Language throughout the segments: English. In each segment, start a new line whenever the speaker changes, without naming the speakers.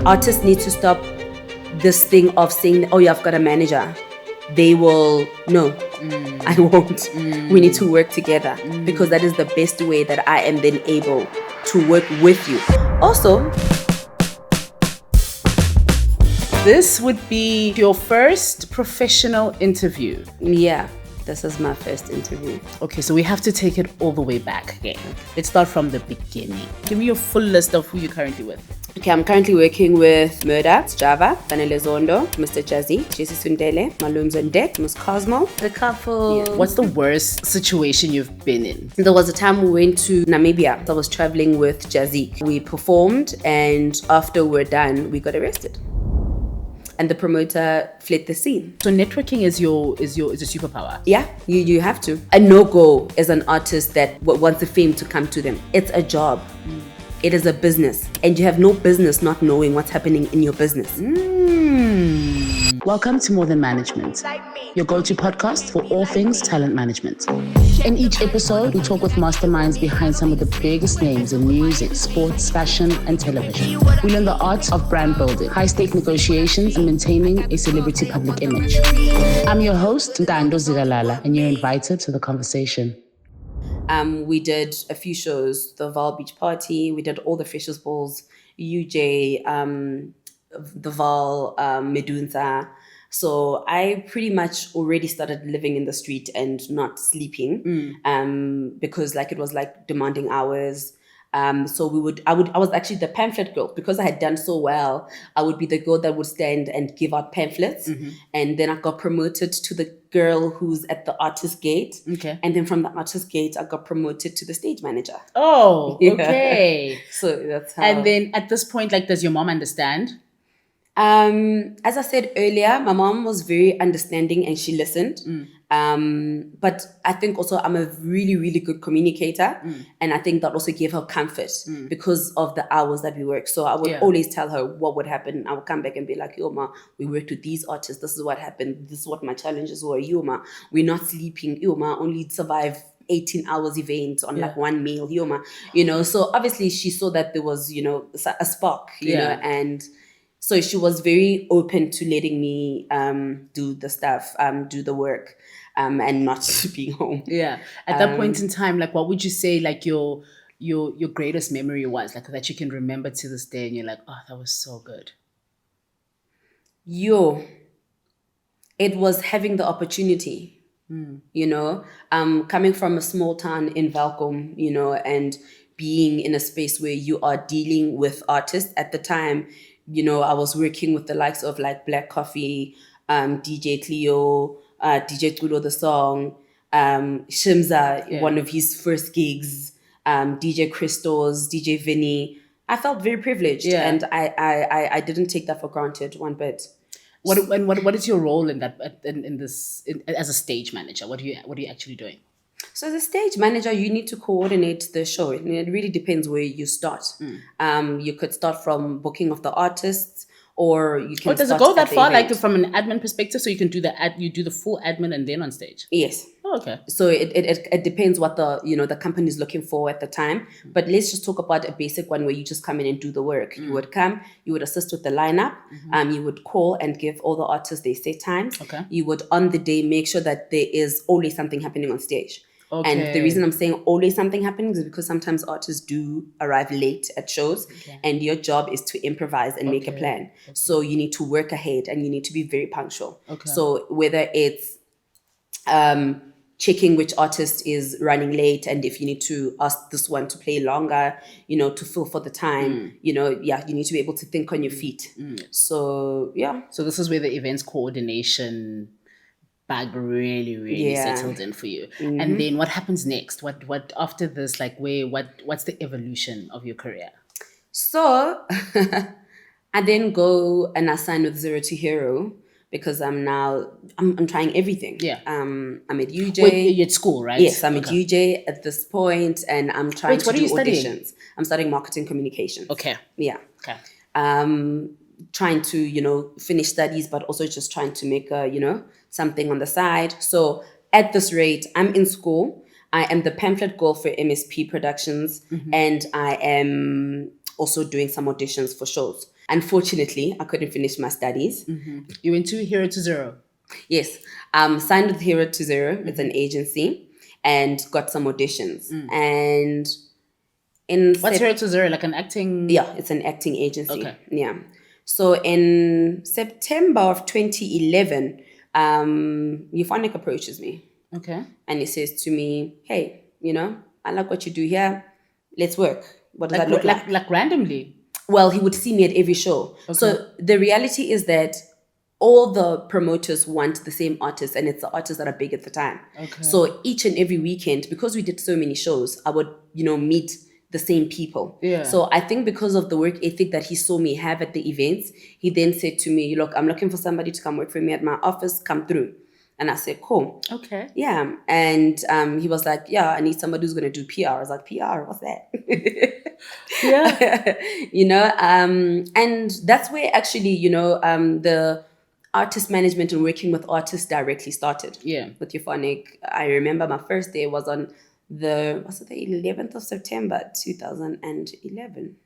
Artists need to stop this thing of saying, oh, yeah, I've got a manager. They will, no, I won't. We need to work together because that is the best way that I am then able to work with you. Also,
this would be your first professional interview.
Yeah, this is my first interview.
Okay, so we have to take it all the way back again. Let's start from the beginning. Give me your full list of who you're currently with.
Okay, I'm currently working with Mörda, Sjava, Mr. JazziQ, Malumzondeck, Ms. Cosmo, the couple.
Yeah. What's the worst situation you've been in?
There was a time we went to Namibia. I was traveling with JazziQ. We performed, and after we're done, we got arrested. And the promoter fled the scene.
So networking is a superpower.
Yeah, you have to. A no-go as an artist that wants the fame to come to them. It's a job. It is a business, and you have no business not knowing what's happening in your business.
Welcome to More Than Management, your go-to podcast for all things talent management. In each episode, we talk with masterminds behind some of the biggest names in music, sports, fashion, and television. We learn the art of brand building, high-stake negotiations, and maintaining a celebrity public image. I'm your host, Ntando Zigalala, and you're invited to the conversation.
We did a few shows, the Val Beach Party, we did all the Freshers Balls, UJ, the Val, Medunza. So I pretty much already started living in the street and not sleeping, because it was demanding hours. So I was actually the pamphlet girl because I had done so well. I would be the girl that would stand and give out pamphlets. And then I got promoted to the girl who's at the artist gate.
Okay.
And then from the artist gate, I got promoted to the stage manager.
Oh, okay.
So that's how.
And then at this point, does your mom understand?
As I said earlier, my mom was very understanding and she listened. But I think also I'm a really, really good communicator. And I think that also gave her comfort because of the hours that we work. So I would always tell her what would happen. I would come back and be like, yo, ma, we worked with these artists. This is what happened. This is what my challenges were. Yo, ma, we're not sleeping. Yo, ma, only survive 18 hours event on one meal. Yo, ma, so obviously she saw that there was, a spark, you know, and so she was very open to letting me do the stuff, do the work, and not being home.
Yeah. At that point in time, what would you say your greatest memory was, that you can remember to this day and you're like, oh, that was so good?
It was having the opportunity, coming from a small town in Welkom, and being in a space where you are dealing with artists. At the time, I was working with the likes of Black Coffee, DJ Cleo, DJ Tulo the Song, Shimza, one of his first gigs, DJ Christos, DJ Vinny. I felt very privileged, and I didn't take that for granted one bit.
What is your role in that as a stage manager? What are you actually doing?
So as a stage manager, you need to coordinate the show. It really depends where you start. You could start from booking of the artists, or you can.
Does it go that far? From an admin perspective, so you can do you do the full admin and then on stage.
Yes.
Oh, okay.
So it depends what the company is looking for at the time. But let's just talk about a basic one where you just come in and do the work. You would come, you would assist with the lineup. You would call and give all the artists their set times.
Okay.
You would on the day make sure that there is always something happening on stage.
Okay.
And the reason I'm saying always something happening is because sometimes artists do arrive late at shows, and your job is to improvise and make a plan. So you need to work ahead and you need to be very punctual.
Okay.
So whether it's checking which artist is running late, and if you need to ask this one to play longer, to fill for the time, you need to be able to think on your feet. So, yeah.
So this is where the events coordination bag really settled in for you. And then what happens next? What after this, what's the evolution of your career?
So I then go and I sign with Zero to Hero because I'm trying everything.
Yeah.
I'm at UJ.
Wait, you're at school, right?
Yes, I'm at UJ at this point, and I'm trying to do auditions.
Studying?
I'm studying marketing communications.
Okay.
Yeah.
Okay.
Trying to, finish studies, but also just trying to make something on the side. So at this rate, I'm in school. I am the pamphlet girl for MSP Productions, and I am also doing some auditions for shows. Unfortunately, I couldn't finish my studies.
You went to Hero to Zero.
Yes. Signed with Hero to Zero. It's an agency, and got some auditions. And
What's Hero to Zero? Like an acting?
Yeah, it's an acting agency.
Okay.
Yeah. So in September of 2011, Euphonic approaches me.
Okay.
And he says to me, hey, I like what you do here. Let's work. What does that look like?
Like randomly?
Well, he would see me at every show. Okay. So the reality is that all the promoters want the same artists, and it's the artists that are big at the time.
Okay.
So each and every weekend, because we did so many shows, I would, meet the same people.
Yeah.
So I think because of the work ethic that he saw me have at the events, he then said to me, look, I'm looking for somebody to come work for me at my office, come through. And I said, cool.
Okay.
Yeah. And he was like, yeah, I need somebody who's going to do PR. I was like, PR? What's that?
Yeah.
And that's where actually, the artist management and working with artists directly started.
Yeah.
With Euphonic. I remember my first day was on the 11th of September, 2011.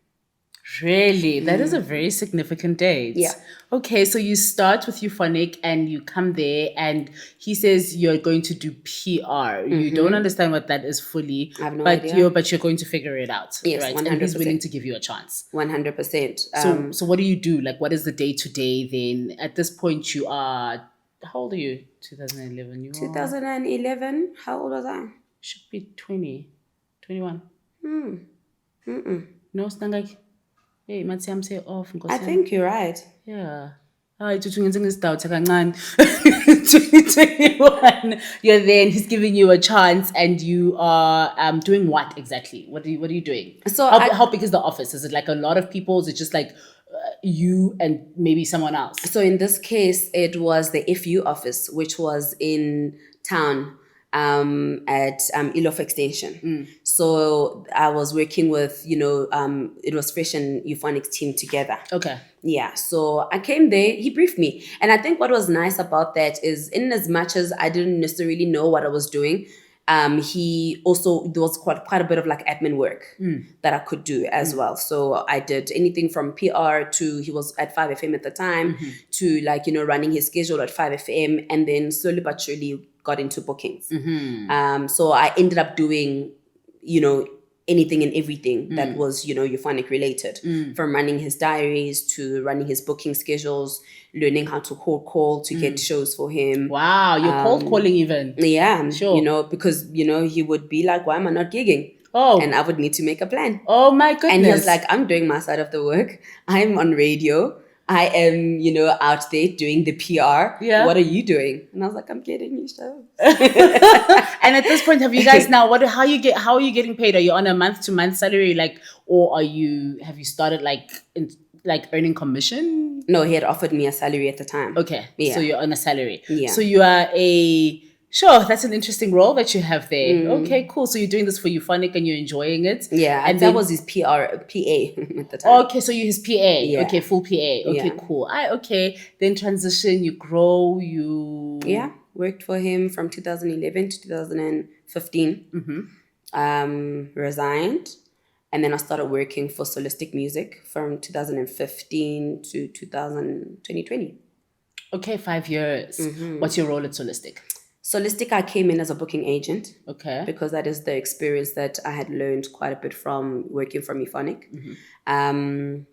Really? That is a very significant date.
Yeah.
Okay, so you start with Euphonic and you come there and he says you're going to do PR. You don't understand what that is fully.
I have no idea.
But you're going to figure it out.
Yes,
right?
100%.
And he's willing to give you a chance.
100%.
So what do you do? Like, what is the day-to-day then? At this point, you are... How old are you? 2011.
2011? How old was I?
Should be 20. 21. No, Stangak. Hey, Matsiam say off.
I think you're right.
Yeah. Hi, 2021. You're there and he's giving you a chance and you are doing what exactly? What are you doing?
So
how big is the office? Is it like a lot of people? Is it just like you and maybe someone else?
So in this case, it was the FU office, which was in town. At Ilof Extension. So I was working with, it was Fresh and Euphonics team together.
Okay.
Yeah. So I came there, he briefed me. And I think what was nice about that is in as much as I didn't necessarily know what I was doing, he also, there was quite a bit of like admin work that I could do as well. So I did anything from PR to, he was at 5FM at the time, to like, running his schedule at 5FM, and then slowly but surely got into bookings. So I ended up doing, anything and everything that was, Euphonic related, from running his diaries to running his booking schedules, learning how to cold call to get shows for him.
Wow, you're cold calling even.
Yeah,
sure.
Because, he would be like, why am I not gigging?
Oh.
And I would need to make a plan.
Oh my goodness.
And he was like, I'm doing my side of the work. I'm on radio. I am, out there doing the PR.
Yeah.
What are you doing? And I was like, I'm getting you shows.
And at this point, have you guys now, how are you getting paid? Are you on a month-to-month salary, or have you started earning commission?
No, he had offered me a salary at the time.
Okay.
Yeah.
So you're on a salary.
Yeah.
So you are sure, that's an interesting role that you have there. Okay, cool. So you're doing this for Euphonic and you're enjoying it.
Yeah, and that was his PA at the time.
Okay, so you're his PA.
Yeah.
Okay, full PA. Okay, cool. Okay, then transition, you grow,
Yeah, worked for him from 2011 to 2015. Resigned. And then I started working for Solistic Music from 2015 to 2020.
Okay, 5 years. What's your role at Solistic?
Solistic, I came in as a booking agent.
Okay.
Because that is the experience that I had learned quite a bit from working from Euphonic. So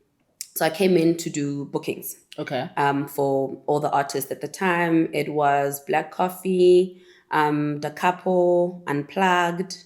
I came in to do bookings.
Okay.
For all the artists at the time. It was Black Coffee, the Capo, Unplugged.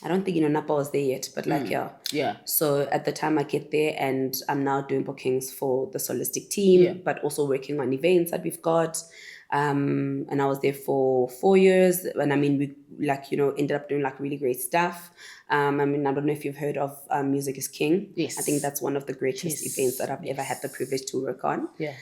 I don't think Napa was there yet, but
Yeah.
So at the time I get there and I'm now doing bookings for the Solistic team, but also working on events that we've got. And I was there for 4 years. And I mean, we ended up doing really great stuff. I mean, I don't know if you've heard of Music is King.
Yes.
I think that's one of the greatest events that I've ever had the privilege to work on.
Yeah.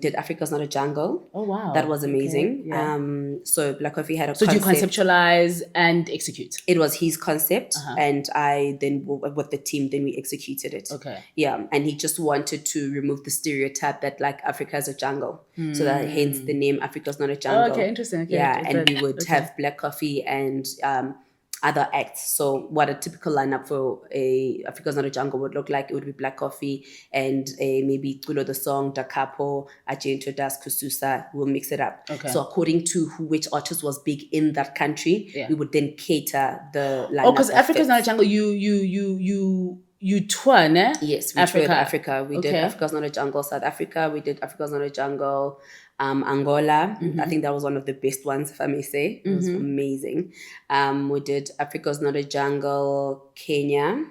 Did Africa's Not a Jungle.
Oh, wow.
That was amazing.
Okay. Yeah.
So Black Coffee had a
concept.
concept.
So do you conceptualize and execute?
It was his concept, and I then, with the team, then we executed it.
Okay.
Yeah, and he just wanted to remove the stereotype that Africa is a jungle. So that hence the name Africa's Not a Jungle.
Oh, okay, interesting. Okay.
Yeah, and we would have Black Coffee and other acts. So what a typical lineup for a Africa's Not a Jungle would look like, it would be Black Coffee and maybe Tulo the Song, Da Capo, Argento Das, Kususa. We'll mix it up.
Okay.
So according to which artist was big in that country, we would then cater the lineup.
Oh, because Africa's Not a Jungle, you tour, ne?
Yes, we toured Africa. We did Africa's Not a Jungle, South Africa. We did Africa's Not a Jungle, Angola. I think that was one of the best ones, if I may say. It was amazing. We did Africa's Not a Jungle, Kenya.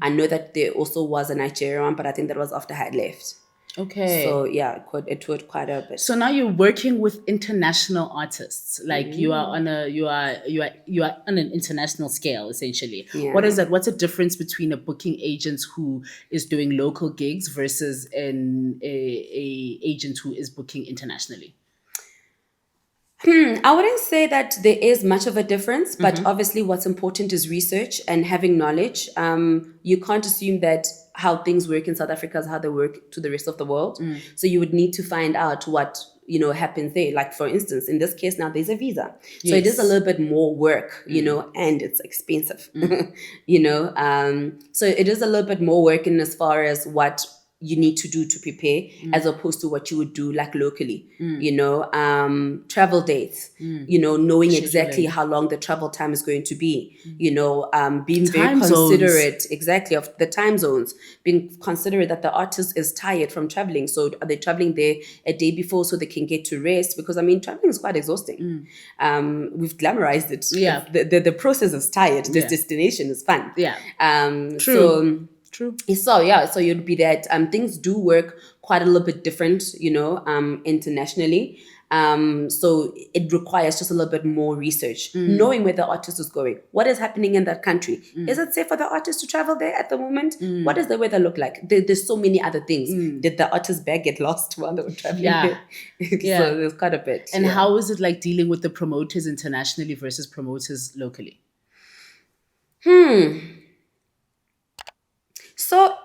I know that there also was a Nigeria one, but I think that was after I had left.
Okay.
So yeah, it toured quite a bit.
So now you're working with international artists. Like you are on an international scale, essentially.
Yeah.
What is that? What's the difference between a booking agent who is doing local gigs versus a agent who is booking internationally?
I wouldn't say that there is much of a difference, but obviously what's important is research and having knowledge. You can't assume that how things work in South Africa is how they work to the rest of the world. So you would need to find out what, happens there. Like, for instance, in this case now, there's a visa. So it is a little bit more work, and it's expensive, So it is a little bit more work in as far as what you need to do to prepare as opposed to what you would do like locally, travel dates, knowing exactly how long the travel time is going to be, being very considerate exactly of the time zones, being considerate that the artist is tired from traveling. So are they traveling there a day before so they can get to rest? Because traveling is quite exhausting. We've glamorized it.
Yeah.
The process is tired. This destination is fun.
Yeah.
True.
True.
So you'd be that things do work quite a little bit different, internationally. So it requires just a little bit more research, knowing where the artist is going, what is happening in that country. Is it safe for the artist to travel there at the moment? What does the weather look like? There's so many other things. Did the artist's bag get lost while they were traveling there? So there's quite a bit.
And how is it like dealing with the promoters internationally versus promoters locally?
So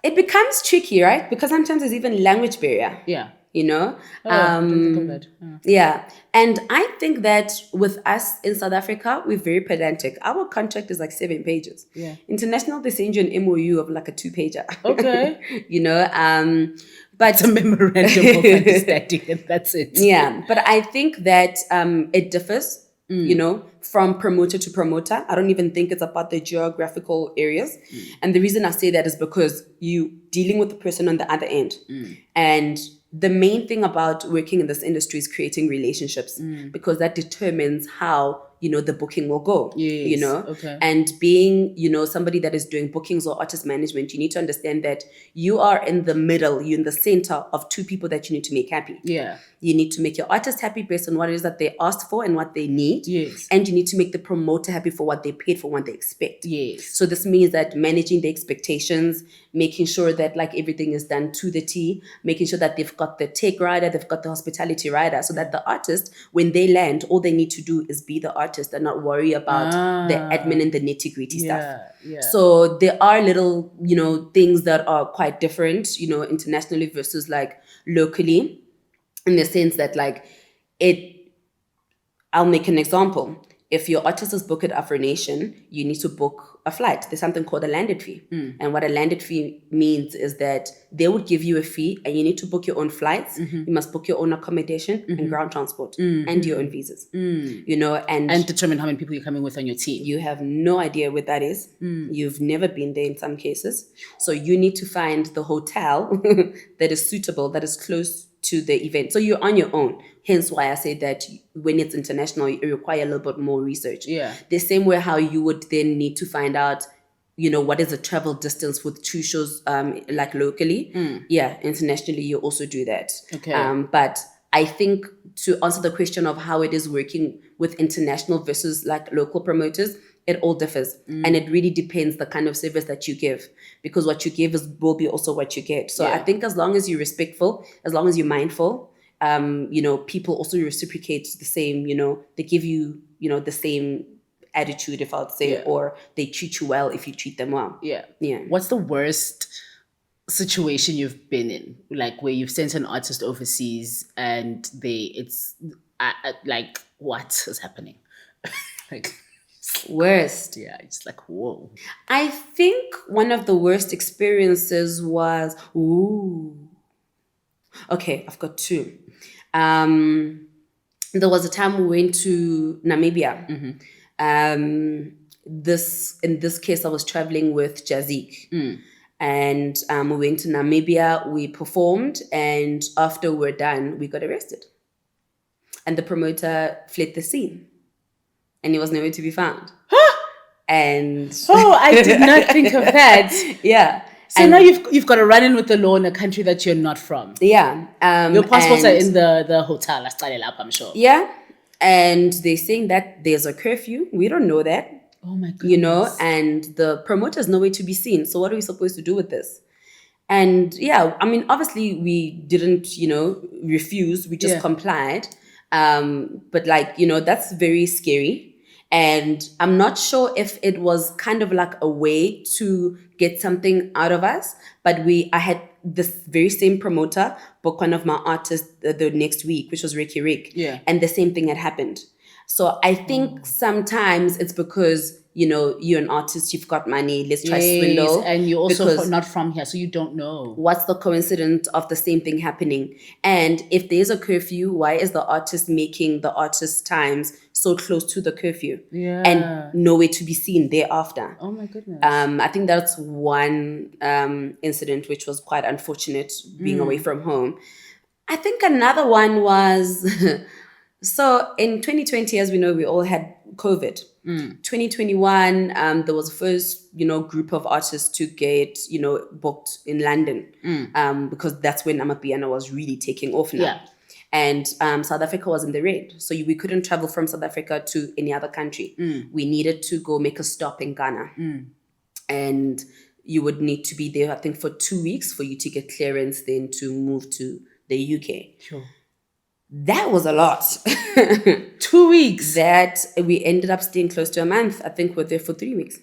it becomes tricky, right? Because sometimes there's even language barrier.
Yeah.
Didn't
think of that.
Yeah. And I think that with us in South Africa, we're very pedantic. Our contract is like 7 pages.
Yeah.
International, they send you an MOU of like a 2-pager.
Okay.
But
it's a memorandum of understanding and that's it.
Yeah. But I think that it differs. From promoter to promoter. I don't even think it's about the geographical areas. And the reason I say that is because you dealing with the person on the other end. And the main thing about working in this industry is creating relationships because that determines how the booking will go.
Yes. Okay.
And being somebody that is doing bookings or artist management, you need to understand that you are in the middle, you're in the center of 2 people that you need to make happy.
Yeah.
You need to make your artist happy based on what it is that they asked for and what they need.
Yes.
And you need to make the promoter happy for what they paid for, what they expect.
Yes.
So this means that managing the expectations, making sure that like everything is done to the T, making sure that they've got the tech rider, they've got the hospitality rider, so that the artist, when they land, all they need to do is be the artist and not worry about the admin and the nitty-gritty stuff.
Yeah.
So there are little, things that are quite different, internationally versus like locally, in the sense that like I'll make an example. If your artist is booked at Afro Nation, you need to book a flight. There's something called a landed fee. And what a landed fee means is that they would give you a fee and you need to book your own flights. You must book your own accommodation and ground transport and your own visas. And
determine how many people you're coming with on your team.
You have no idea what that is. You've never been there in some cases. So you need to find the hotel that is suitable, that is close to the event. So you're on your own. Hence why I say that when it's international, you require a little bit more research.
Yeah.
The same way how you would then need to find out, what is the travel distance with 2 shows like locally. Yeah, internationally, you also do that.
Okay.
But I think to answer the question of how it is working with international versus like local promoters, it all differs. And it really depends the kind of service that you give, because what you give will be also what you get. So I think as long as you're respectful, as long as you're mindful, people also reciprocate the same, they give you, the same attitude, if I would say, or they treat you well if you treat them well.
Yeah.
Yeah.
What's the worst situation you've been in? Like where you've sent an artist overseas and it's like, what is happening? Like,
Worst.
Yeah, it's like, whoa.
I think one of the worst experiences was, okay, I've got two. There was a time we went to Namibia. In this case, I was traveling with JazziQ. And we went to Namibia, we performed, and after we're done, we got arrested. And the promoter fled the scene. And he was nowhere to be found. And
I did not think of that.
Yeah.
So now you've got to run in with the law in a country that you're not from.
Yeah.
Your passports are in the hotel, I'm sure.
Yeah. And they're saying that there's a curfew. We don't know that.
Oh my goodness.
And the promoter's nowhere to be seen. So what are we supposed to do with this? And yeah, I mean, obviously we didn't, refuse. We just complied. But that's very scary. And I'm not sure if it was kind of like a way to get something out of us, but I had this very same promoter book one of my artists the next week, which was Ricky Rick.
Yeah.
And the same thing had happened. So I think sometimes it's because, you're an artist, you've got money, let's try swindle.
And you're also not from here, so you don't know.
What's the coincidence of the same thing happening? And if there's a curfew, why is the artist making the artist's times so close to the curfew?
Yeah.
And nowhere to be seen thereafter.
Oh my goodness.
I think that's one incident which was quite unfortunate, being away from home. I think another one was... So in 2020, as we know, we all had COVID. 2021, there was the first, group of artists to get, booked in London, because that's when Amapiano was really taking off now.
Yeah.
And South Africa was in the red. So we couldn't travel from South Africa to any other country. We needed to go make a stop in Ghana. And you would need to be there, I think, for 2 weeks for you to get clearance then to move to the UK.
Sure.
That was a lot.
2 weeks.
That we ended up staying close to a month. I think we're there for 3 weeks.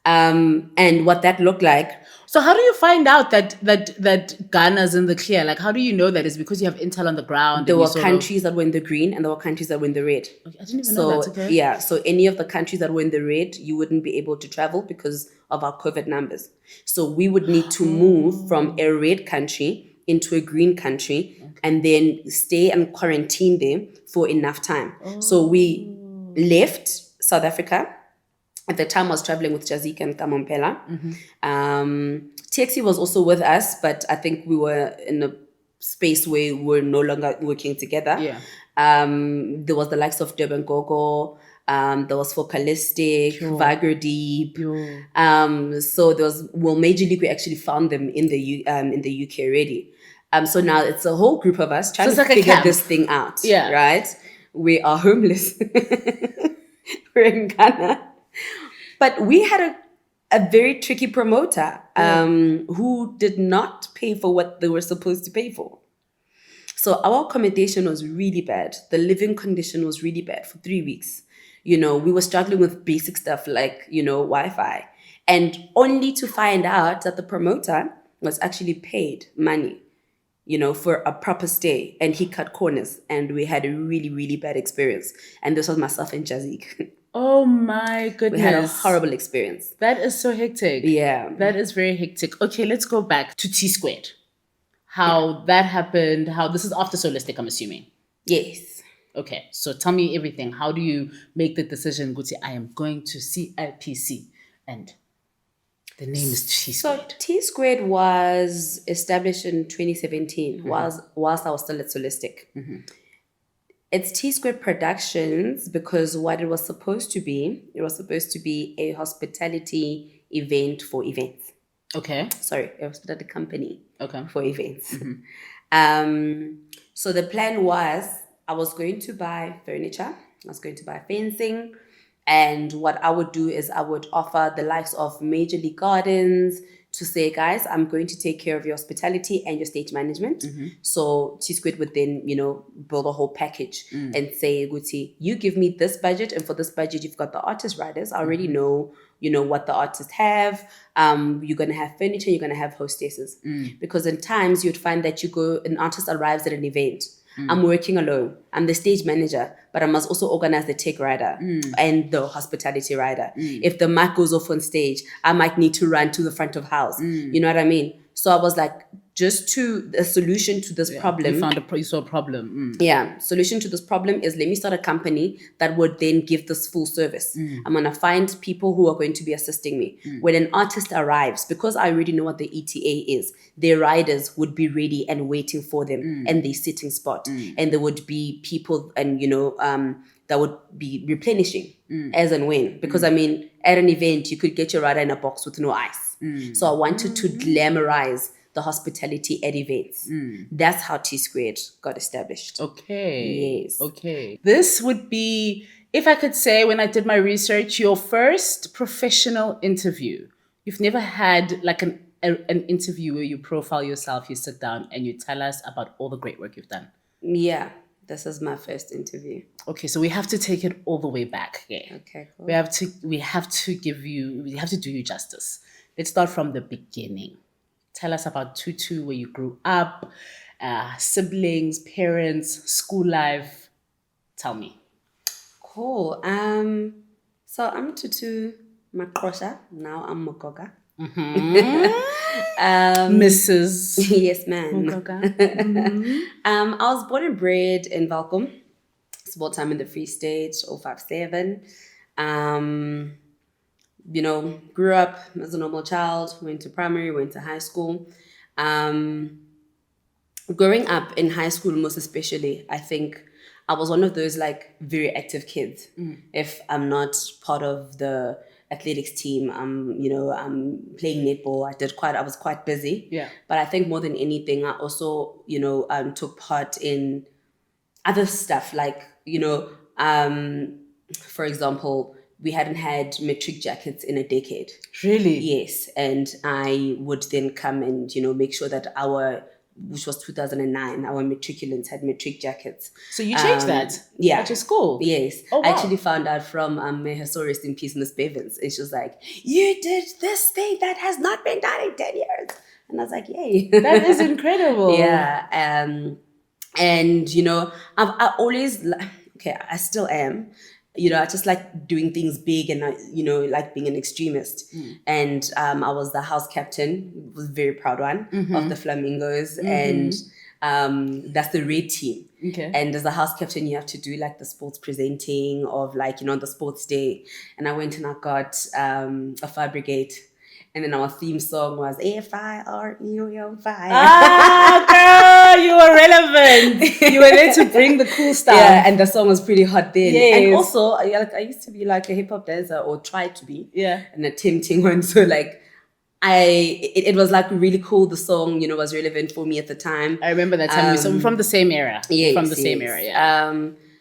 And what that looked like.
So how do you find out that Ghana's in the clear? Like, how do you know that? Is because you have intel on the ground?
There were countries that were in the green and there were countries that were in the red.
Okay, I didn't even know that. Okay.
Yeah, so any of the countries that were in the red, you wouldn't be able to travel because of our COVID numbers. So we would need to move from a red country into a green country, and then stay and quarantine there for enough time. So we left South Africa. At the time, I was traveling with JazziQ and Capo Malumzondeck. TXC was also with us, but I think we were in a space where we were no longer working together.
Yeah.
There was the likes of Durban Gogo. There was Focalistic, Viger Deep. So there was, Major League, we actually found them in the UK already. So now it's a whole group of us trying to figure this thing out.
Yeah.
Right? We are homeless. We're in Ghana. But we had a very tricky promoter who did not pay for what they were supposed to pay for. So our accommodation was really bad. The living condition was really bad for 3 weeks. We were struggling with basic stuff like, Wi-Fi. And only to find out that the promoter was actually paid money, for a proper stay. And he cut corners. And we had a really, really bad experience. And this was myself and JazziQ.
Oh my goodness.
We had a horrible experience.
That is so hectic.
Yeah.
That is very hectic. Okay, let's go back to T Squared. How that happened, how this is after Solistic, I'm assuming.
Yes.
Okay, so tell me everything. How do you make the decision, Guti, I am going to CIPC, and the name is T Squared?
So T Squared was established in 2017 whilst I was still at Solistic. It's T Squared Productions because what it was supposed to be, a hospitality event for events.
Okay.
Sorry, a hospitality company.
Okay.
For events. So the plan was I was going to buy furniture. I was going to buy fencing. And what I would do is I would offer the likes of Major League Gardens to say, guys, I'm going to take care of your hospitality and your stage management. So T Squared would then, build a whole package and say, Guti, you give me this budget. And for this budget, you've got the artist riders. I already know, what the artists have. You're going to have furniture. You're going to have hostesses. Because in times you'd find that an artist arrives at an event. I'm working alone. I'm the stage manager, but I must also organize the tech rider and the hospitality rider. If the mic goes off on stage, I might need to run to the front of house. You know what I mean? So I was like, the solution to this problem.
You saw a problem.
Yeah, solution to this problem is let me start a company that would then give this full service. I'm going to find people who are going to be assisting me. When an artist arrives, because I already know what the ETA is, their riders would be ready and waiting for them and their sitting spot. And there would be people and, that would be replenishing as and when. Because, I mean, at an event, you could get your rider in a box with no ice. So I wanted to glamorize the hospitality at events. That's how T Squared got established.
Okay.
Yes.
Okay. This would be, if I could say, when I did my research, your first professional interview. You've never had like an interview where you profile yourself, you sit down and you tell us about all the great work you've done.
Yeah, this is my first interview.
Okay, so we have to take it all the way back.
Okay, cool.
We have to do you justice. Let's start from the beginning. Tell us about Thuthu, where you grew up, siblings, parents, school life. Tell me.
Cool. So I'm Thuthu Makosha. Now I'm Mokoka.
Mrs.
Yes, ma'am.
Mokoka.
I was born and bred in Welkom. Small time in the Free State, 057. Grew up as a normal child, went to primary, went to high school. Growing up in high school, most especially, I think I was one of those like very active kids. If I'm not part of the athletics team, I'm playing netball. I was quite busy.
Yeah.
But I think more than anything, I also, took part in other stuff like, for example, we hadn't had matric jackets in a decade.
Really?
Yes. And I would then come and, make sure that which was 2009, our matriculants had matric jackets.
So you changed that?
Yeah.
At your school?
Yes.
Oh, wow.
I actually found out from may her soul rest in peace, Miss Bevins. And she was like, you did this thing that has not been done in 10 years. And I was like, yay.
That is incredible.
Yeah. And, I always, I still am. I just like doing things big and, like being an extremist. And I was the house captain, was a very proud one of the Flamingos. And that's the red team.
Okay.
And as a house captain, you have to do like the sports presenting of like, on the sports day. And I went and I got a fire brigade. And then our theme song was F-I-R-E-O-Fire.
Ah, girl, you were relevant. You were there to bring the cool stuff.
Yeah, and the song was pretty hot then.
Yes.
And also, I used to be like a hip hop dancer, or tried to be.
Yeah.
An attempting one. So like, it was like really cool. The song, was relevant for me at the time.
I remember that time. So we're from the same era.
Yes,
from the same era, yeah.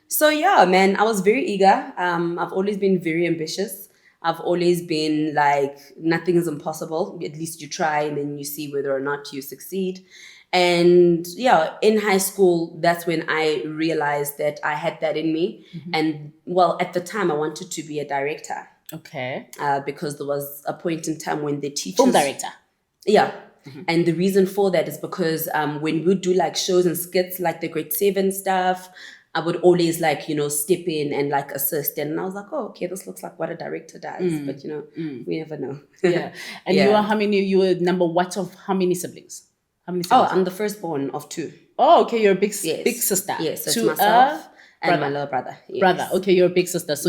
So yeah, man, I was very eager. I've always been very ambitious. I've always been like, nothing is impossible. At least you try and then you see whether or not you succeed. And yeah, in high school, that's when I realized that I had that in me. And well, at the time I wanted to be a director.
Okay.
Because there was a point in time when the teachers...
Film director.
Yeah. And the reason for that is because when we would do like shows and skits, like the grade 7 stuff, I would always like, step in and like assist. And I was like, oh, okay, this looks like what a director does. But, we never know.
Yeah. And you were number what of how many siblings? How many siblings?
Oh, I'm the firstborn of 2.
Oh, okay, you're a big sister.
Yes, it's
to
myself and
brother.
my little brother. Yes.
Brother, okay, you're a big sister. So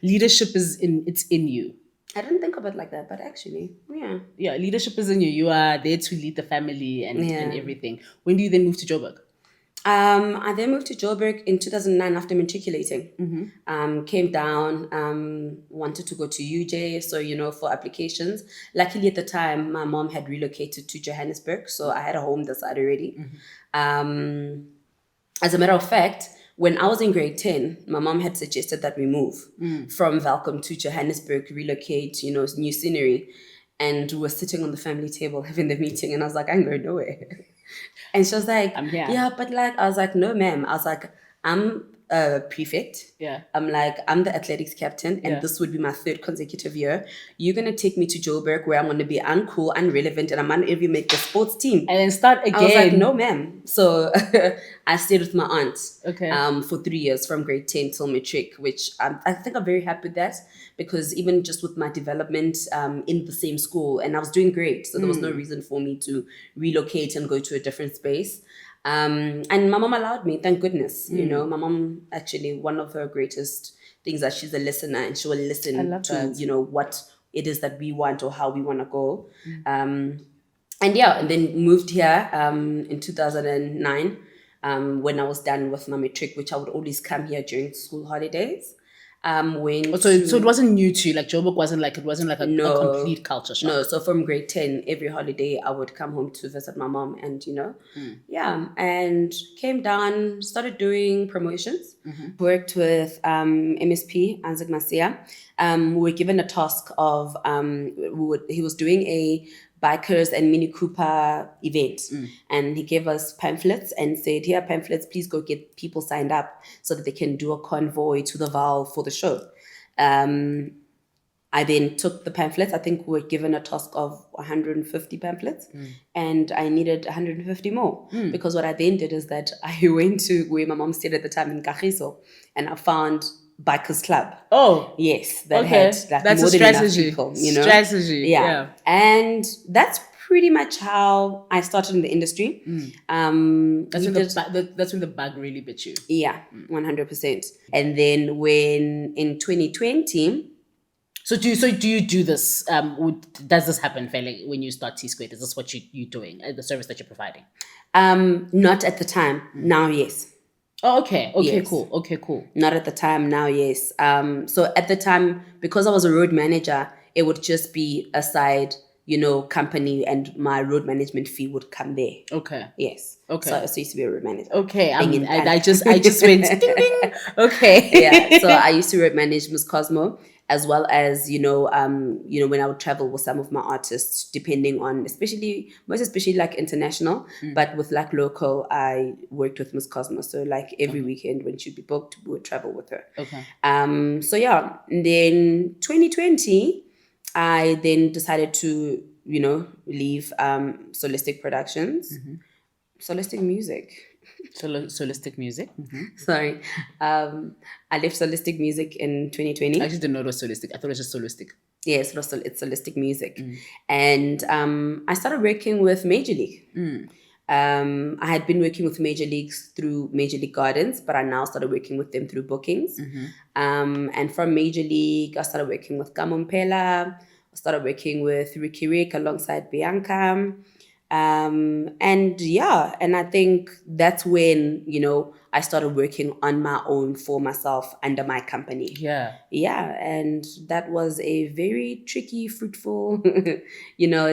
leadership it's in you.
I didn't think of it like that, but actually, yeah.
Yeah, leadership is in you. You are there to lead the family and everything. When do you then move to Joburg?
I then moved to Joburg in 2009 after matriculating. Came down, wanted to go to UJ, so, for applications. Luckily at the time, my mom had relocated to Johannesburg, so I had a home this side already. As a matter of fact, when I was in grade 10, my mom had suggested that we move from Welkom to Johannesburg, relocate, new scenery. And we were sitting on the family table having the meeting, and I was like, I'm going nowhere. And she was like,
I'm here.
Yeah, but like, I was like, no, ma'am. I was like, I'm prefect.
Yeah.
I'm like, I'm the athletics captain, and
Yeah.
this would be my 3rd consecutive year. You're gonna take me to Joburg, where I'm gonna be uncool, irrelevant, and I'm gonna even make the sports team.
And then start again.
I was like, no, ma'am. So I stayed with my aunt.
Okay.
For 3 years, from grade 10 till matric, which I think I'm very happy with that, because even just with my development in the same school, and I was doing great, so there was no reason for me to relocate and go to a different space. And my mom allowed me, thank goodness. You know, my mom, actually, one of her greatest things that she's a listener, and she will listen to
that.
you know, what it is that we want or how we want to go. And then moved here in 2009 when I was done with my matric, which I would always come here during school holidays.
So it wasn't new to you, like Joburg wasn't like a complete culture shock.
No, so from grade 10, every holiday I would come home to visit my mom, and and came down, started doing promotions, worked with MSP Anzig Masia. We were given a task of he was doing a bikers and Mini Cooper event, and he gave us pamphlets and said, here are pamphlets, please go get people signed up so that they can do a convoy to the Val for the show. I then took the pamphlets. I think we were given a task of 150 pamphlets, and I needed 150 more, because what I then did is that I went to where my mom stayed at the time in Kagiso, and I found Bikers Club.
Oh,
yes, that had like
that's
more
a
than
strategy.
enough people, you know.
Strategy, yeah.
And that's pretty much how I started in the industry.
That's when the bug really bit you.
Yeah, 100%. And then when in 2020.
So do you do this? Does this happen fairly when you start T Squared? Is this what you're doing? The service that you're providing?
Not at the time. Now, yes.
Oh, okay.
Yes.
Cool. Okay, cool.
Not at the time. Now, yes. So at the time, because I was a road manager, it would just be a side, company, and my road management fee would come there.
Okay.
Yes.
Okay.
So I used to be a road manager.
Okay. I just went ding ding. Okay.
Yeah. So I used to road manage Miss Cosmo, as well as when I would travel with some of my artists, depending on most especially like international, but with like local, I worked with Miss Cosmo. So like every weekend when she'd be booked, we would travel with her.
Okay.
So yeah, and then 2020, I then decided to leave Solistic Productions, Solistic Music.
Solistic Music.
Sorry. I left Solistic Music in 2020.
I actually didn't know it was Solistic. I thought it was just Solistic.
Yes, it's Solistic Music. And I started working with Major League. I had been working with Major Leagues through Major League Gardens, but I now started working with them through bookings. And from Major League, I started working with Kamompela. I started working with Ricky Rick alongside Bianca. And I think that's when, I started working on my own for myself under my company.
Yeah.
Yeah. And that was a very tricky, fruitful,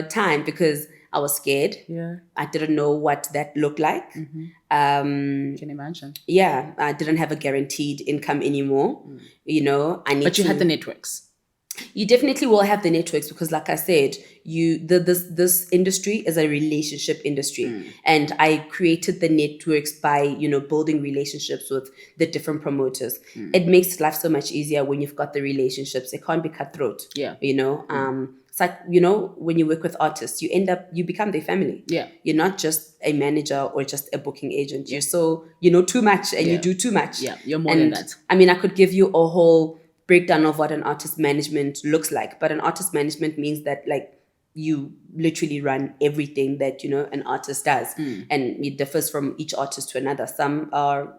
time, because I was scared.
Yeah.
I didn't know what that looked like.
Can imagine.
Yeah. I didn't have a guaranteed income anymore.
But you had the networks.
You definitely will have the networks, because like I said, this industry is a relationship industry. And I created the networks by, building relationships with the different promoters. It makes life so much easier when you've got the relationships. It can't be cutthroat.
Yeah.
It's like, when you work with artists, you become their family.
Yeah.
You're not just a manager or just a booking agent. You're so, too much, and you do too much.
Yeah, you're more than that.
I mean, I could give you a whole breakdown of what an artist management looks like, but an artist management means that like you literally run everything that an artist does, and it differs from each artist to another. Some are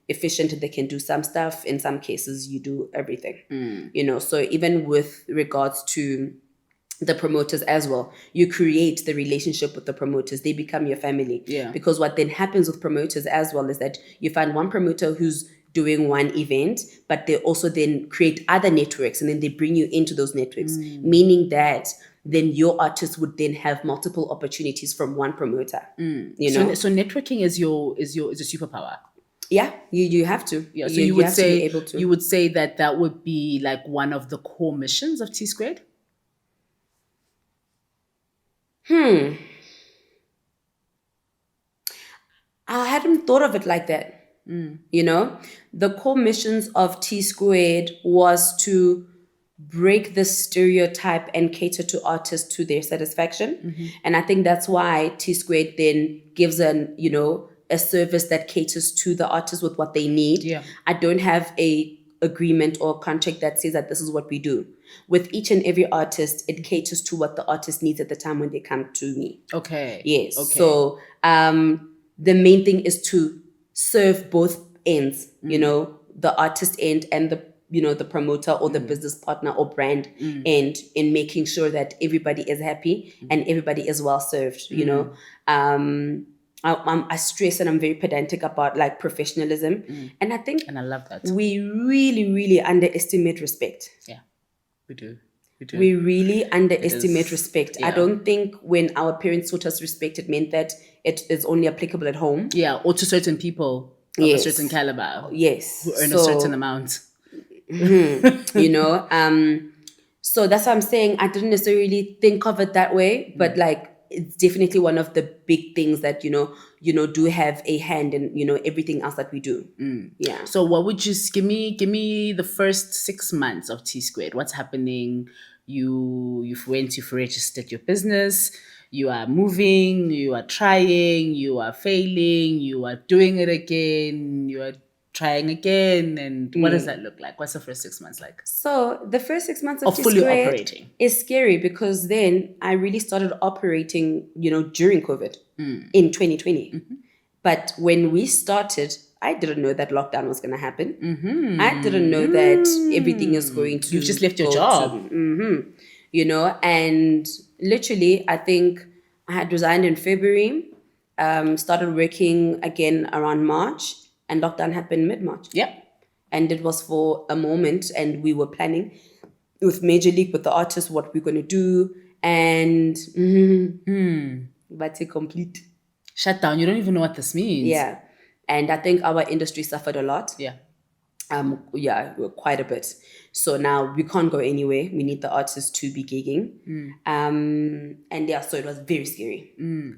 efficient, they can do some stuff. In some cases you do everything. So even with regards to the promoters as well, you create the relationship with the promoters. They become your family.
Yeah.
Because what then happens with promoters as well is that you find one promoter who's doing one event, but they also then create other networks, and then they bring you into those networks, meaning that then your artist would then have multiple opportunities from one promoter.
So networking is your superpower.
Yeah, you have to.
Yeah, so you would
have
say
to be able to.
You would say that would be like one of the core missions of T Squared.
I hadn't thought of it like that. You know, the core missions of T Squared was to break the stereotype and cater to artists to their satisfaction. And I think that's why T Squared then gives a service that caters to the artist with what they need.
Yeah.
I don't have a agreement or contract that says that this is what we do. With each and every artist, it caters to what the artist needs at the time when they come to me.
Okay.
Yes.
Okay.
So the main thing is to serve both ends, the artist end and the promoter or the business partner or brand end, in making sure that everybody is happy and everybody is well served, I stress, and I'm very pedantic about like professionalism. And I think,
and I love that,
we really, really underestimate respect.
Yeah, we do.
We really underestimate respect.
Yeah.
I don't think when our parents taught us respect, it meant that it is only applicable at home.
Yeah, or to certain people of a certain caliber.
Yes.
Who earn a certain amount.
So that's what I'm saying. I didn't necessarily think of it that way, but like, it's definitely one of the big things that, do have a hand in, everything else that we do. Yeah.
So what would you give me the first 6 months of T Squared? What's happening? You've registered your business, you are moving, you are trying, you are failing, you are doing it again, you are trying again, and what does that look like? What's the first 6 months like?
So the first 6 months of
fully operating
is scary, because then I really started operating, during COVID in 2020. But when we started, I didn't know that lockdown was going to happen. I didn't know that everything is going to.
You just left your job.
And literally, I think I had resigned in February, started working again around March, and lockdown happened mid-March.
Yep.
And it was for a moment, and we were planning with Major League, with the artists, what we're going to do. And but a complete
shutdown. You don't even know what this means.
Yeah. And I think our industry suffered a lot.
Yeah.
Quite a bit. So now we can't go anywhere. We need the artists to be gigging. So it was very scary.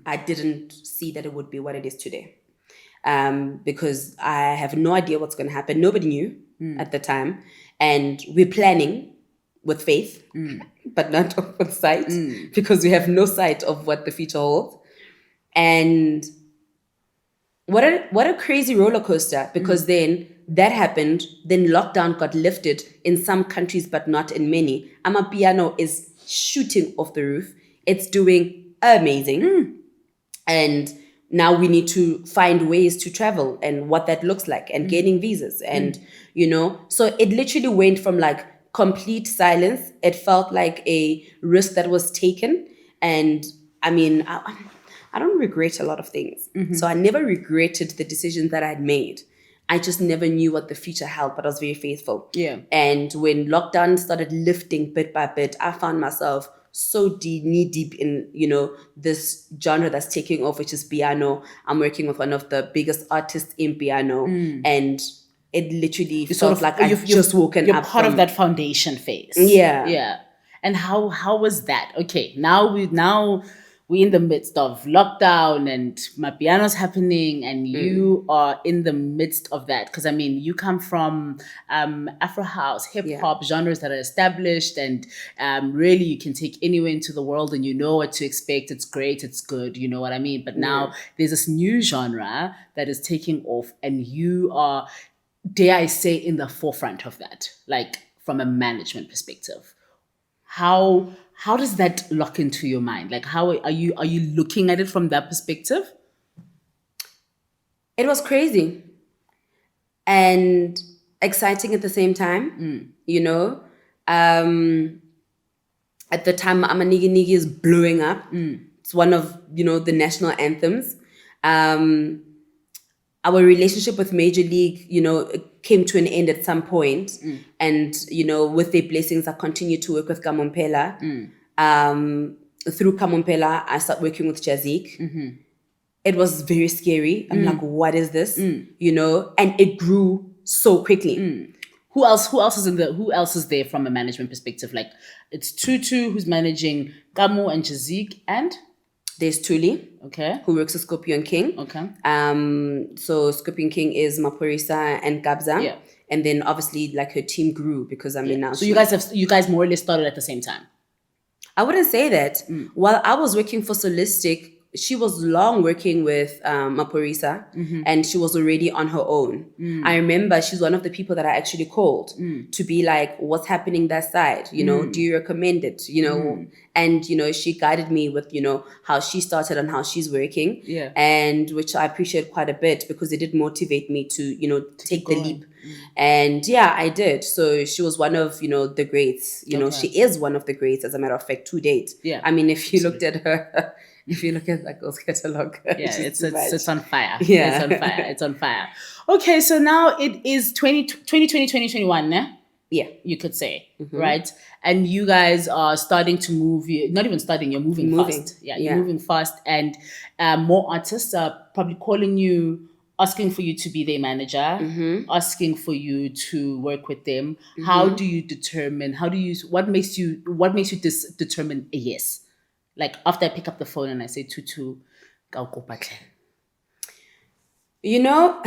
I didn't see that it would be what it is today. Because I have no idea what's going to happen. Nobody knew at the time. And we're planning with faith, but not with sight, because we have no sight of what the future holds. And what a crazy roller coaster, because then that happened, then lockdown got lifted in some countries, but not in many. Amapiano is shooting off the roof. It's doing amazing. And now we need to find ways to travel and what that looks like, and getting visas. And, so it literally went from like complete silence. It felt like a risk that was taken. And I mean, I don't regret a lot of things. So I never regretted the decisions that I'd made. I just never knew what the future held, but I was very faithful.
Yeah.
And when lockdown started lifting bit by bit, I found myself so knee deep in, this genre that's taking off, which is piano. I'm working with one of the biggest artists in piano. And it literally felt like I've just woken up.
You're part of that foundation phase.
Yeah.
Yeah. And how was that? Okay, now we're in the midst of lockdown and my piano's happening, and you are in the midst of that. Because, I mean, you come from Afro house, hip hop genres that are established, and really you can take anywhere into the world and you know what to expect. It's great, it's good, you know what I mean? But now there's this new genre that is taking off, and you are, dare I say, in the forefront of that, like from a management perspective. How does that lock into your mind? Like, how are you looking at it from that perspective?
It was crazy and exciting at the same time. At the time, Amanigi Nigi is blowing up. It's one of, the national anthems. Our relationship with Major League, it came to an end at some point. And, with their blessings, I continued to work with Kamompela. Through Kamompela, I started working with JazziQ. It was very scary. I'm like, what is this? And it grew so quickly.
Who else is there from a management perspective? Like, it's Thuthu who's managing Cosmo and JazziQ, and
There's Tuli,
Okay.
who works with Scorpion King.
Okay.
So Scorpion King is Maporisa and Gabza.
Yeah.
And then obviously like her team grew because now.
So you guys more or less started at the same time.
I wouldn't say that. While I was working for Solistic, she was long working with Maporisa, and she was already on her own. I remember she's one of the people that I actually called to be like, what's happening that side? You know, do you recommend it? You know, and, you know, she guided me with, you know, how she started and how she's working.
Yeah.
And which I appreciate quite a bit because it did motivate me to, you know, take the leap. And yeah, I did. So she was one of, you know, the greats. You know, she is one of the greats, as a matter of fact, to date.
Yeah.
I mean, if you looked at her, if you look at that girl's catalog,
yeah, it's on fire.
Yeah.
It's on fire. It's on fire. Okay, so now it is 2020, 2021, ne?
Yeah.
You could say, right? And you guys are starting to move, not even starting, you're moving fast. Yeah, you're moving fast. And more artists are probably calling you, asking for you to be their manager, asking for you to work with them. How do you determine, what makes you determine a yes? Like after I pick up the phone and I say, Thuthu,
you know,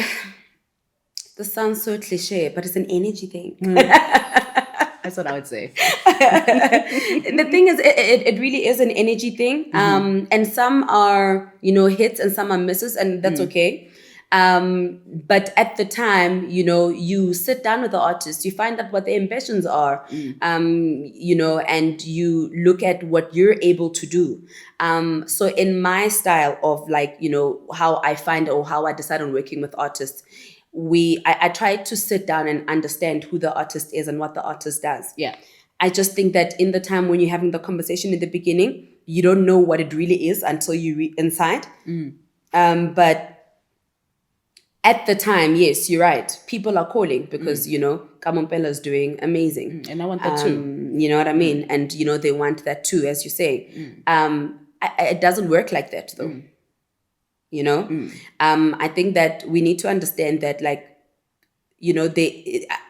this sounds so cliche, but it's an energy thing.
That's what I would say.
The thing is, it really is an energy thing. And some are, you know, hits and some are misses, and that's okay. But at the time, you know, you sit down with the artist, you find out what their ambitions are, you know, and you look at what you're able to do. So in my style of like, you know, how I find or how I decide on working with artists, I try to sit down and understand who the artist is and what the artist does.
Yeah.
I just think that in the time when you're having the conversation in the beginning, you don't know what it really is until you inside. But at the time, yes, you're right. People are calling because, you know, Kamompela is doing amazing.
And I want that too.
You know what I mean? And, you know, they want that too, as you say. It doesn't work like that, though. You know? I think that we need to understand that, like, you know,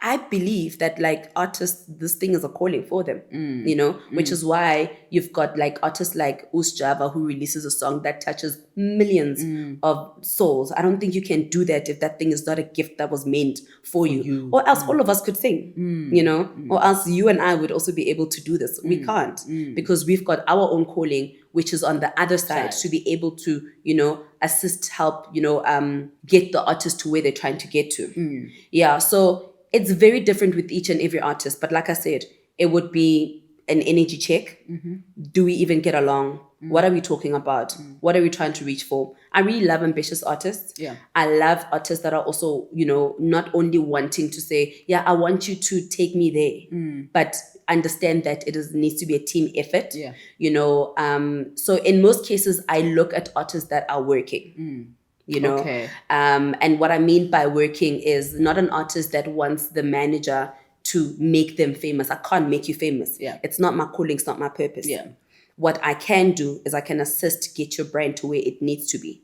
I believe that like artists, this thing is a calling for them, you know, which is why you've got like artists like Sjava who releases a song that touches millions of souls. I don't think you can do that if that thing is not a gift that was meant for you. Or else all of us could sing, you know, or else you and I would also be able to do this. We can't because we've got our own calling, which is on the other side to be able to, you know, assist, help, you know, get the artist to where they're trying to get to. Yeah, so it's very different with each and every artist. But like I said, it would be an energy check. Do we even get along? What are we talking about? What are we trying to reach for? I really love ambitious artists.
Yeah.
I love artists that are also, you know, not only wanting to say, yeah, I want you to take me there, but understand that needs to be a team effort.
Yeah.
You know, so in most cases, I look at artists that are working. You know, and what I mean by working is not an artist that wants the manager to make them famous. I can't make you famous.
Yeah.
It's not my calling. It's not my purpose.
Yeah.
What I can do is I can assist get your brand to where it needs to be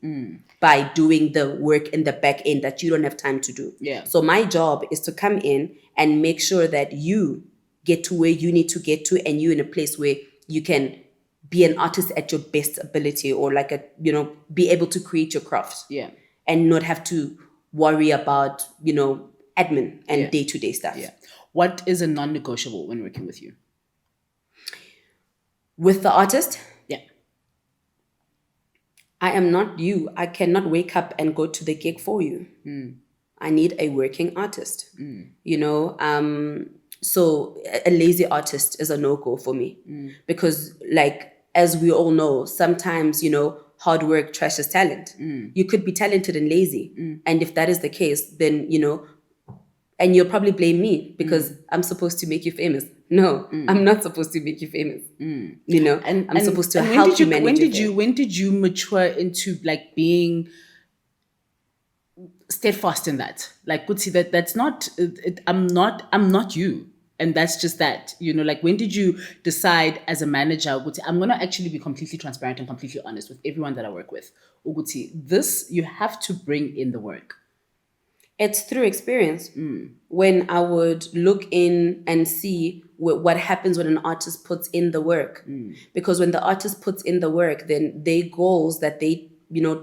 by doing the work in the back end that you don't have time to do.
Yeah.
So my job is to come in and make sure that you get to where you need to get to, and you're in a place where you can be an artist at your best ability, or like be able to create your craft.
Yeah.
And not have to worry about, you know, admin and day-to-day stuff.
Yeah. What is a non-negotiable when working with you?
With the artist?
Yeah.
I am not you. I cannot wake up and go to the gig for you. I need a working artist. You know, so a lazy artist is a no-go for me. Because, like, as we all know, sometimes, you know, hard work trashes talent. You could be talented and lazy. And if that is the case, then, you know, and you'll probably blame me because I'm supposed to make you famous. No, I'm not supposed to make you famous. You know, and I'm supposed to help you manage
when did you mature into like being steadfast in that? Like, good, see that's not, I'm not you. And that's just that, you know, like when did you decide as a manager, Uguti, I'm going to actually be completely transparent and completely honest with everyone that I work with. Uguti, this, you have to bring in the work.
It's through experience. When I would look in and see what happens when an artist puts in the work. Because when the artist puts in the work, then their goals that they,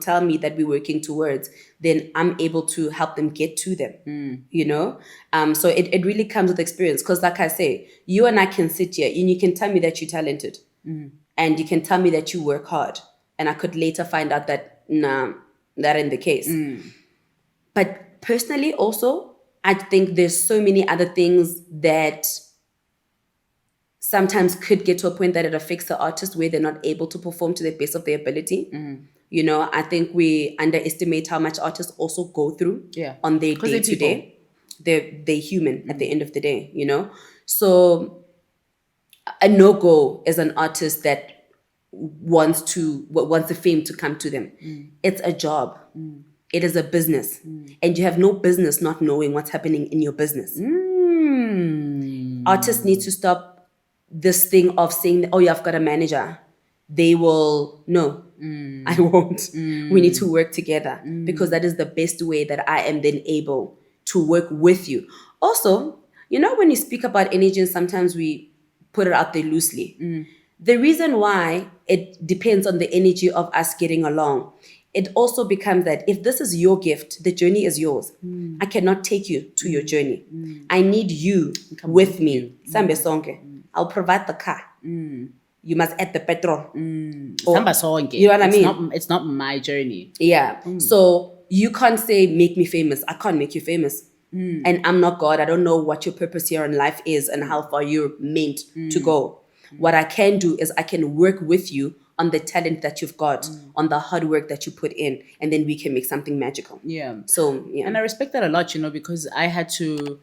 tell me that we're working towards, then I'm able to help them get to them, So it really comes with experience. Because like I say, you and I can sit here and you can tell me that you're talented and you can tell me that you work hard. And I could later find out that, nah, that ain't the case. But personally also, I think there's so many other things that sometimes could get to a point that it affects the artist where they're not able to perform to the best of their ability. I think we underestimate how much artists also go through on their day-to-day. They're human at the end of the day, So a no-go is an artist that wants the fame to come to them. It's a job. It is a business. And you have no business not knowing what's happening in your business. Artists need to stop this thing of saying, oh, yeah, I've got a manager. They will, no, I won't. We need to work together because that is the best way that I am then able to work with you. Also, when you speak about energy, sometimes we put it out there loosely. The reason why it depends on the energy of us getting along. It also becomes that if this is your gift, the journey is yours. I cannot take you to your journey. I need you with me. Sambe sonke. I'll provide the car. You must add the petrol.
You know what I mean? It's not my journey.
Yeah. So you can't say, make me famous. I can't make you famous. And I'm not God. I don't know what your purpose here in life is and how far you're meant to go. What I can do is I can work with you on the talent that you've got, on the hard work that you put in, and then we can make something magical.
Yeah.
So, yeah.
And I respect that a lot, because I had to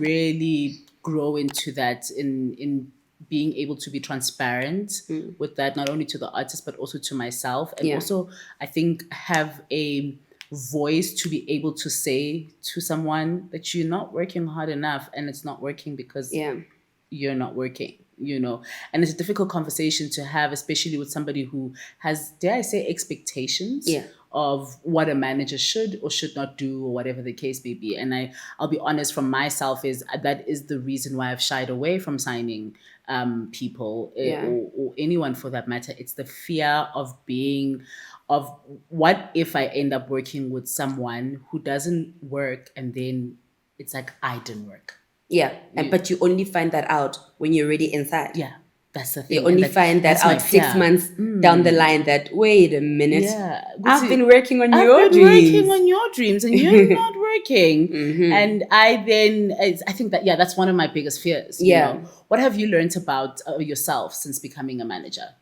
really grow into that in being able to be transparent with that, not only to the artist, but also to myself. And also, I think, have a voice to be able to say to someone that you're not working hard enough and it's not working because you're not working. And it's a difficult conversation to have, especially with somebody who has, dare I say, expectations of what a manager should or should not do, or whatever the case may be. And I'll be honest, from myself, that is the reason why I've shied away from signing people or anyone for that matter. It's the fear of what if I end up working with someone who doesn't work, and then it's like I didn't work.
Yeah, but you only find that out when you're already inside.
Yeah, that's the thing.
You only find that out 6 months down the line that, wait a minute, I've been working on your dreams
and you're not working. And I think that, that's one of my biggest fears. What have you learned about yourself since becoming a manager?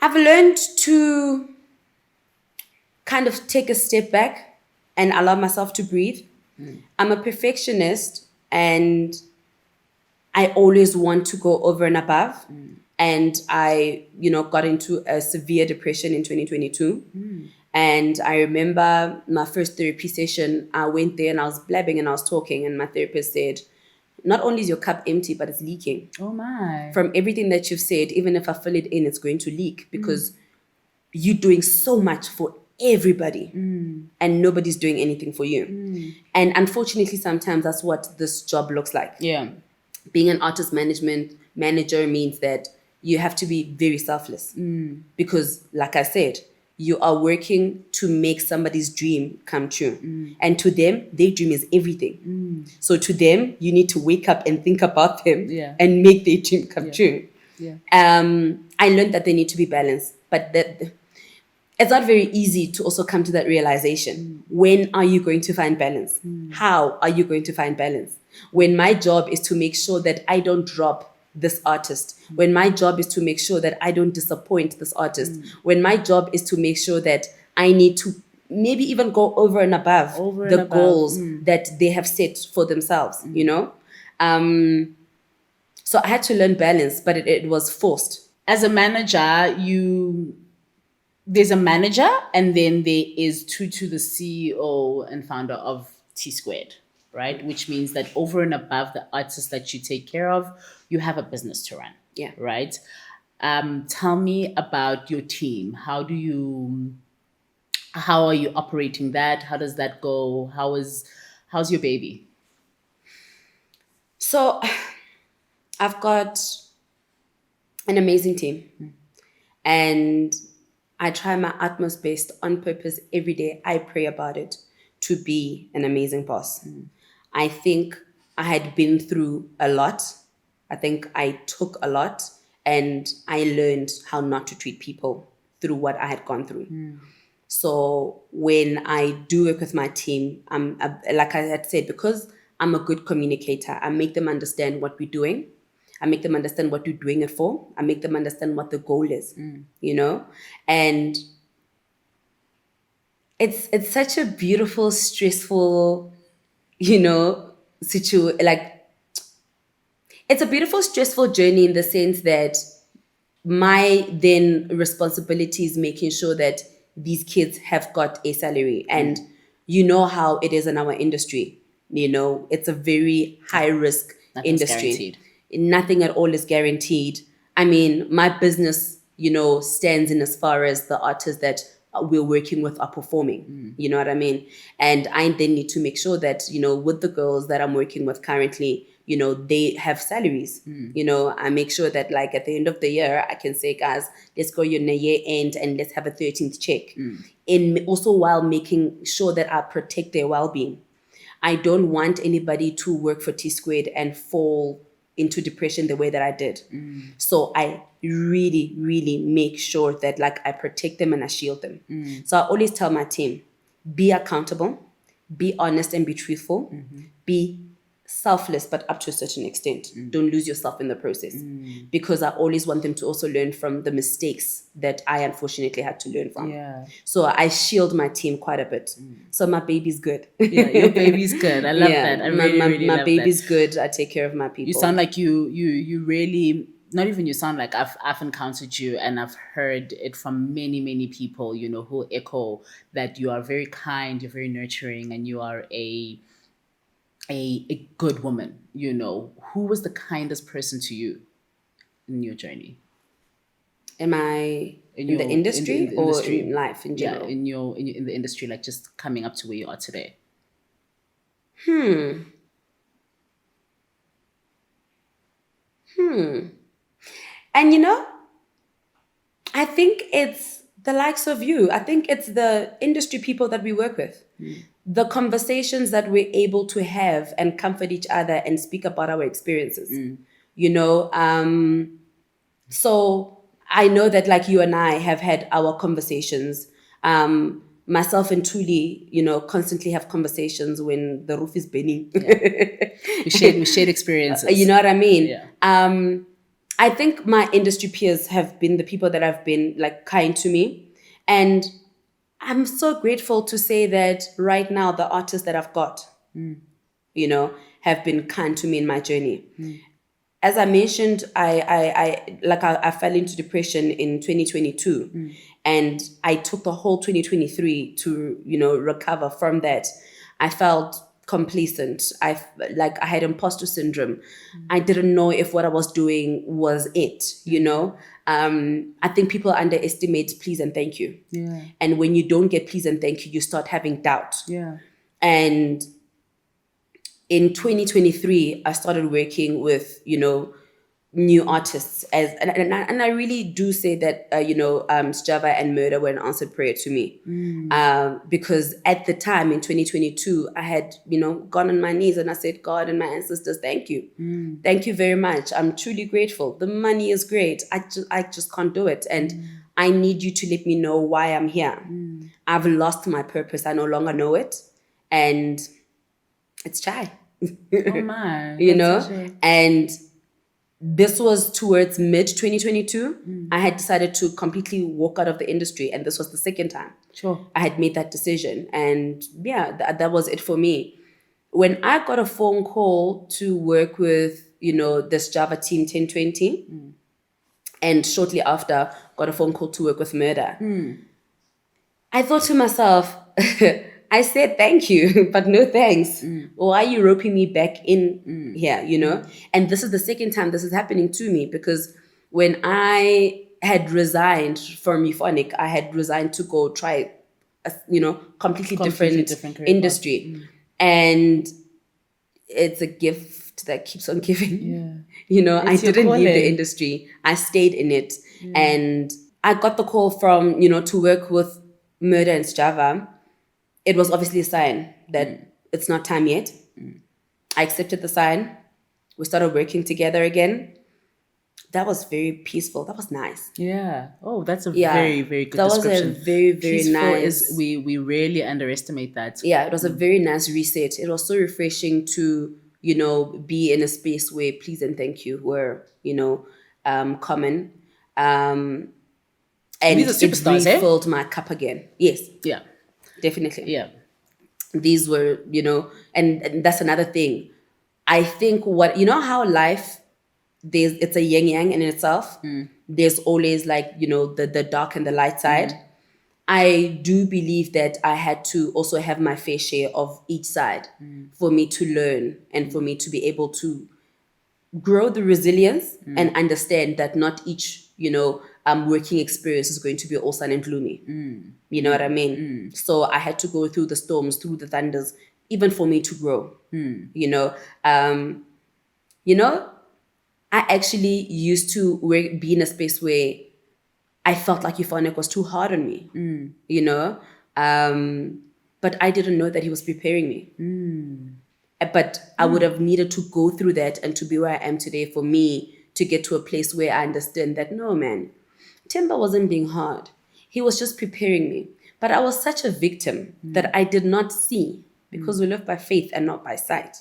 I've learned to kind of take a step back and allow myself to breathe. I'm a perfectionist. And I always want to go over and above. And I, got into a severe depression in 2022. And I remember my first therapy session, I went there and I was blabbing and I was talking. And my therapist said, not only is your cup empty, but it's leaking.
Oh my.
From everything that you've said, even if I fill it in, it's going to leak because you're doing so much for everybody and nobody's doing anything for you. And unfortunately, sometimes that's what this job looks like.
Yeah.
Being an artist manager means that you have to be very selfless because, like I said, you are working to make somebody's dream come true. And to them, their dream is everything. So to them, you need to wake up and think about them and make their dream come true.
Yeah.
I learned that they need to be balanced, but that it's not very easy to also come to that realization. When are you going to find balance? How are you going to find balance? When my job is to make sure that I don't drop this artist, when my job is to make sure that I don't disappoint this artist, when my job is to make sure that I need to maybe even go over and above the goals that they have set for themselves, So I had to learn balance, but it was forced.
As a manager, there's a manager, and then there is Thuthu, the CEO and founder of T Squared, right? Which means that over and above the artists that you take care of, you have a business to run.
Yeah.
Right? Tell me about your team. How do you How are you operating that? How does that go? How's your baby?
So I've got an amazing team, and I try my utmost best on purpose every day. I pray about it to be an amazing boss. I think I had been through a lot. I think I took a lot, and I learned how not to treat people through what I had gone through. So when I do work with my team, like I had said, because I'm a good communicator, I make them understand what we're doing. I make them understand what we're doing it for. I make them understand what the goal is, and it's such a beautiful, stressful, like it's a beautiful, stressful journey in the sense that my then responsibility is making sure that these kids have got a salary. And you know how it is in our industry. It's a very high risk
Nothing's
industry.
guaranteed.
Nothing at all is guaranteed. I mean, my business, stands in as far as the artists that we're working with are performing. You know what I mean? And I then need to make sure that, with the girls that I'm working with currently, they have salaries. I make sure that like at the end of the year, I can say, guys, let's go your year end and let's have a 13th check. And also while making sure that I protect their well-being. I don't want anybody to work for T Squared and fall into depression the way that I did. So I really, really make sure that like I protect them and I shield them. So I always tell my team, be accountable, be honest and be truthful, be selfless, but up to a certain extent. Don't lose yourself in the process. Because I always want them to also learn from the mistakes that I unfortunately had to learn from.
Yeah.
So I shield my team quite a bit. So my baby's good.
Yeah, your baby's good. I love that. I really
my
love
baby's
that.
good. I take care of my people.
You sound like you really, not even you sound like, I've encountered you and I've heard it from many, many people, who echo that you are very kind, you're very nurturing, and you are a good woman. Who was the kindest person to you in your journey?
Am I in the industry or in life in general?
Yeah, in the industry, like just coming up to where you are today.
And I think it's the likes of you. I think it's the industry people that we work with. The conversations that we're able to have and comfort each other and speak about our experiences. So I know that like you and I have had our conversations. Myself and Tuli, constantly have conversations when the roof is burning.
We shared experiences.
You know what I mean?
Yeah.
I think my industry peers have been the people that have been like kind to me. And I'm so grateful to say that right now the artists that I've got, have been kind to me in my journey. As I mentioned, I fell into depression in 2022, and I took the whole 2023 to recover from that. I felt complacent. I had imposter syndrome. I didn't know if what I was doing was it. I think people underestimate please and thank you.
Yeah.
And when you don't get please and thank you, you start having doubt.
Yeah.
And in 2023, I started working with, new artists and I really do say that, Sjava and Mörda were an answered prayer to me. Because at the time in 2022, I had, gone on my knees and I said, God and my ancestors, thank you. Thank you very much. I'm truly grateful. The money is great. I just can't do it. And I need you to let me know why I'm here. I've lost my purpose. I no longer know it. And it's chai.
Oh my.
And this was towards mid 2022. I had decided to completely walk out of the industry, and this was the second time.
Sure.
I had made that decision, and yeah, that was it for me. When I got a phone call to work with, this Java team 1020, and shortly after got a phone call to work with Mörda, I thought to myself, I said thank you, but no thanks. Why are you roping me back in here, And this is the second time this is happening to me, because when I had resigned from Euphonic, I had resigned to go try a completely
Completely
different
different career path.
industry. And it's a gift that keeps on giving.
Yeah.
I
It's your
didn't leave the
calling.
industry. I stayed in it. And I got the call from, to work with Mörda and Sjava. It was obviously a sign that it's not time yet. I accepted the sign. We started working together again. That was very peaceful. That was nice.
Yeah. Oh, that's a
Yeah.
very, very good
That was
description.
a very, very
Peaceful
nice.
we rarely underestimate that.
Yeah, it was a very nice reset. It was so refreshing to, be in a space where please and thank you were, common. And
These are
it
superstars, eh?
refilled my cup again. Yes,
Yeah.
definitely.
Yeah.
These were, and that's another thing. I think how life, it's a yin yang in itself. There's always the dark and the light side. I do believe that I had to also have my fair share of each side for me to learn and for me to be able to grow the resilience and understand that not each, working experience is going to be all sun and gloomy. You know what I mean? So I had to go through the storms, through the thunders, even for me to grow. I actually used to be in a space where I felt like Euphonic was too hard on me, but I didn't know that he was preparing me. But I would have needed to go through that and to be where I am today for me to get to a place where I understand that, no, man, Timber wasn't being hard. He was just preparing me. But I was such a victim that I did not see, because we live by faith and not by sight.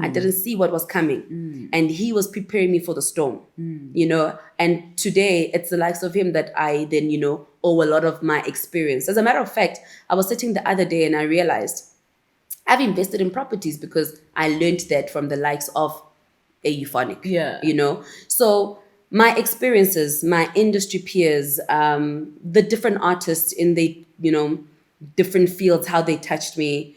I didn't see what was coming. And he was preparing me for the storm, And today, it's the likes of him that I then, owe a lot of my experience. As a matter of fact, I was sitting the other day and I realized I've invested in properties because I learned that from the likes of a Euphonic.
Yeah.
So my experiences, my industry peers, the different artists in the, different fields, how they touched me.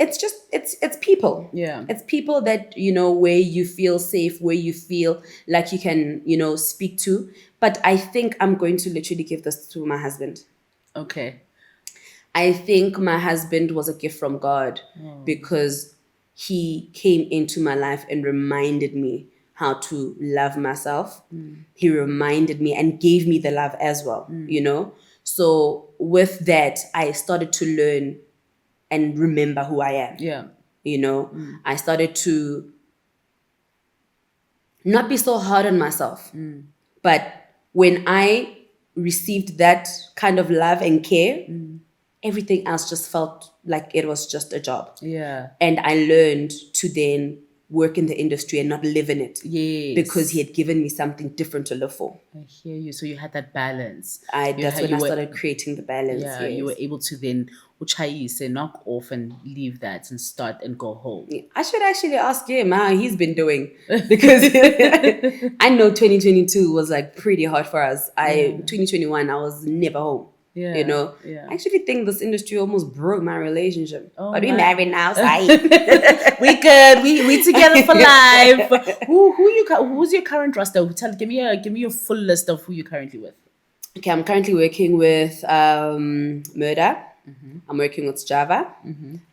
It's people.
Yeah.
It's people that, where you feel safe, where you feel like you can, speak to. But I think I'm going to literally give this to my husband.
Okay.
I think my husband was a gift from God because he came into my life and reminded me how to love myself. He reminded me and gave me the love as well, So with that, I started to learn and remember who I am.
Yeah.
I started to not be so hard on myself. But when I received that kind of love and care, everything else just felt like it was just a job.
Yeah.
And I learned to then work in the industry and not live in it.
Yes.
Because he had given me something different to live for.
I hear you. So you had that balance.
That's when I started creating the balance.
Yeah,
yes.
You were able to then say knock off and leave that and start and go home.
Yeah. I should actually ask him how he's been doing, because I know 2022 was pretty hard for us. 2021 I was never home.
Yeah.
I actually think this industry almost broke my relationship.
Oh,
but we married now, so
we good. We together for life. Who's your current roster? Give me your full list of who you're currently with.
Okay, I'm currently working with Mörda. I'm working with Sjava.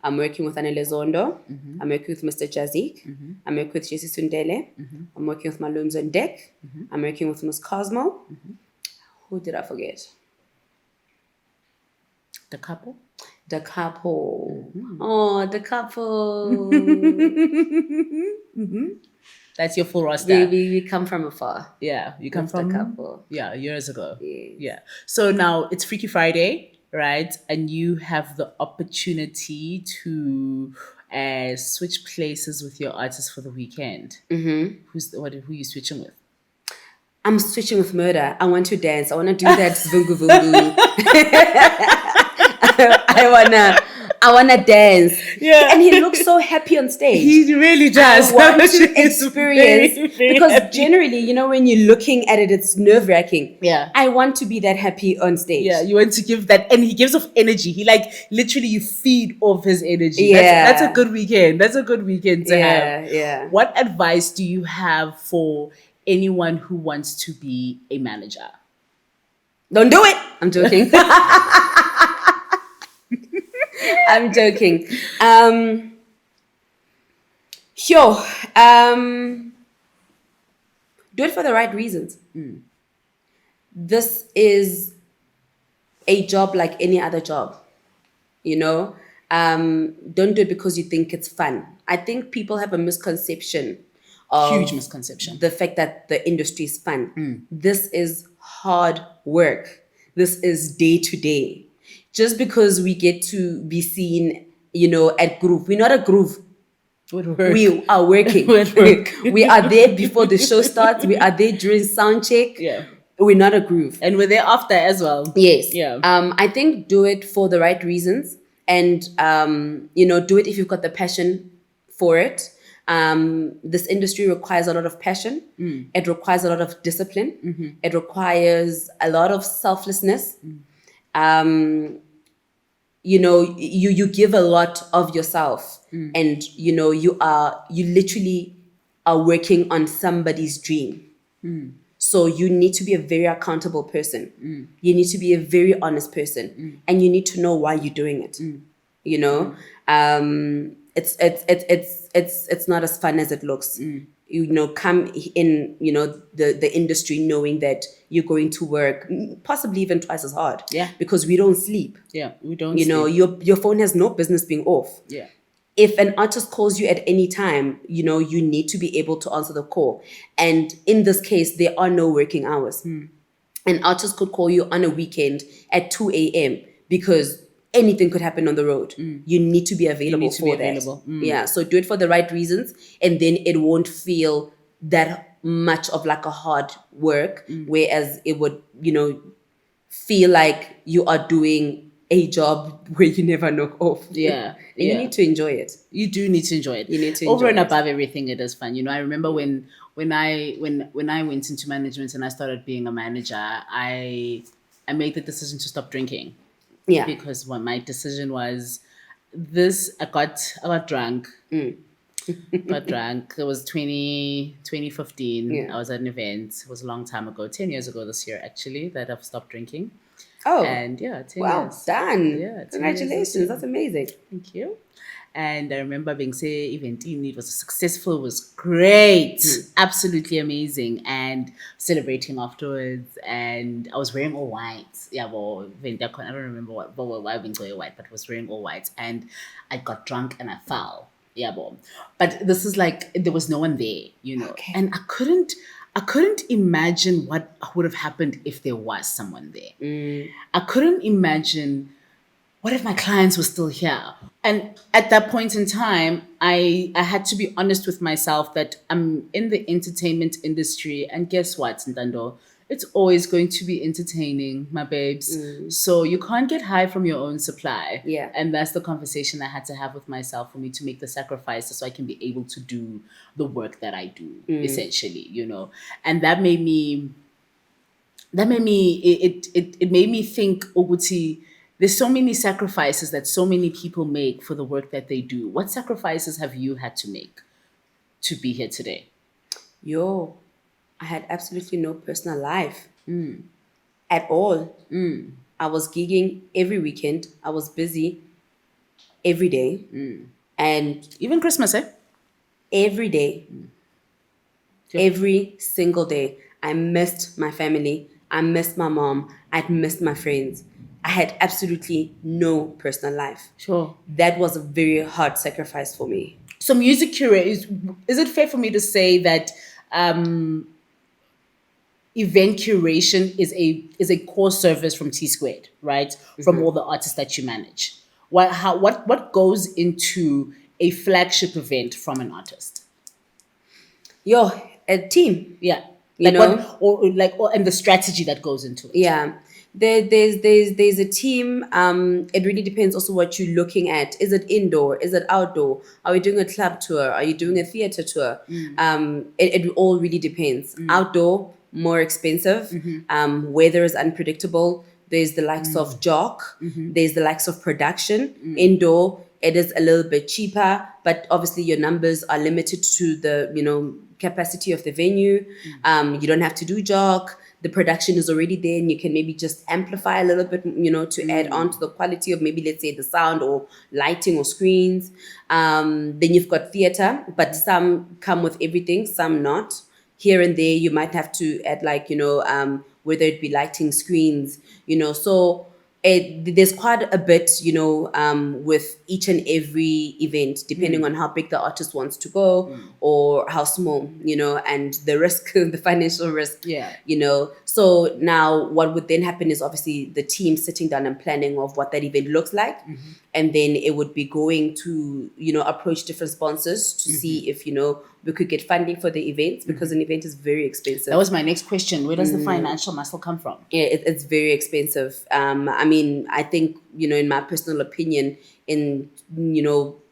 I'm working with Zondo. I'm working with Mr. JazziQ. I'm working with JazziQ. I'm working with Malumzondeck. I'm working with Ms. Cosmo. Who did I forget?
The Capo?
The Capo. Oh, the Capo.
That's your full roster.
We come from afar.
Yeah, you come from
the Capo.
Yeah, years ago.
Yes.
Yeah. So now it's Freaky Friday, right? And you have the opportunity to switch places with your artist for the weekend. Who are you switching with?
I'm switching with Mörda. I want to dance. I want to do that vungu vungu. I wanna dance.
Yeah.
And he looks so happy on stage.
He really does.
I want to experience
very, very
because
happy.
generally, when you're looking at it, it's nerve-wracking.
Yeah.
I want to be that happy on stage.
Yeah, you want to give that, and he gives off energy. He literally you feed off his energy.
Yeah.
That's a good weekend. That's a good weekend to have.
Yeah.
What advice do you have for anyone who wants to be a manager?
Don't do it. I'm joking. I'm joking. Sure. Do it for the right reasons. This is a job like any other job. You know, don't do it because you think it's fun. I think people have a misconception of
Huge misconception.
the fact that the industry is fun. This is hard work. This is day to day. Just because we get to be seen, at groove, we're not a groove. We are working. We are there before the show starts. We are there during sound check.
Yeah.
We're not a groove.
And we're there after as well.
Yes.
Yeah.
I think do it for the right reasons, and do it if you've got the passion for it. This industry requires a lot of passion. It requires a lot of discipline. It requires a lot of selflessness. You give a lot of yourself, and you literally are working on somebody's dream. So you need to be a very accountable person. You need to be a very honest person, and you need to know why you're doing it. It's not as fun as it looks. Come in, the industry knowing that you're going to work possibly even twice as hard.
Yeah.
Because we don't sleep.
Yeah, we don't sleep.
Your phone has no business being off.
Yeah.
If an artist calls you at any time, you need to be able to answer the call. And in this case, there are no working hours. An artist could call you on a weekend at 2 a.m. because anything could happen on the road. You need to be available for that. Yeah, so do it for the right reasons, and then it won't feel that much of like a hard work, whereas it would, feel like you are doing a job where you never knock off.
Yeah.
You need to enjoy it.
You do need to enjoy it.
You need to enjoy
Over and
it.
above everything, it is fun. I remember when I went into management and I started being a manager, I made the decision to stop drinking.
Yeah.
Because my decision was this. I got drunk. Got drunk. It was 2015.
Yeah.
I was at an event. It was a long time ago, 10 years ago this year actually, that I've stopped drinking.
Oh.
And 10
wow,
years.
done.
Yeah, 10
Congratulations.
years.
That's amazing.
Thank you. And I remember being event in it was successful, it was great, absolutely amazing, and celebrating afterwards. And I was wearing all white. Yeah, well, I don't remember why I've been wearing white, but I was wearing all white, and I got drunk and I fell. Yeah, but this is like there was no one there,
Okay.
and I couldn't imagine what would have happened if there was someone there. I couldn't imagine. What if my clients were still here? And at that point in time, I had to be honest with myself that I'm in the entertainment industry. And guess what, Ntando? It's always going to be entertaining, my babes. So you can't get high from your own supply.
Yeah.
And that's the conversation I had to have with myself for me to make the sacrifices so I can be able to do the work that I do, essentially, And that made me think, Oguti, there's so many sacrifices that so many people make for the work that they do. What sacrifices have you had to make to be here today?
I had absolutely no personal life at all. I was gigging every weekend. I was busy every day. And
even Christmas,
every day, every single day, I missed my family. I missed my mom. I'd missed my friends. I had absolutely no personal life.
Sure.
That was a very hard sacrifice for me.
So music curation, is it fair for me to say that event curation is a core service from T Squared, right? From all the artists that you manage. What goes into a flagship event from an artist?
A team.
Yeah.
And
the strategy that goes into it.
Yeah. There's a team. It really depends also what you're looking at. Is it indoor? Is it outdoor? Are we doing a club tour? Are you doing a theater tour? It all really depends. Outdoor, more expensive. Weather is unpredictable. There's the likes of Jock. There's the likes of production. Indoor, it is a little bit cheaper, but obviously your numbers are limited to the capacity of the venue. You don't have to do Jock. the production is already there and you can maybe just amplify a little bit, to add on to the quality of maybe, let's say, the sound or lighting or screens. Then you've got theater, but some come with everything, some not. Here and there, you might have to add whether it be lighting, screens, so there's quite a bit, with each and every event, depending on how big the artist wants to go or how small, and the risk, the financial risk, So now what would then happen is obviously the team sitting down and planning of what that event looks like. And then it would be going to, approach different sponsors to see if, we could get funding for the events, because an event is very expensive.
That was my next question. Where does the financial muscle come from?
Yeah, it's very expensive. I think, in my personal opinion,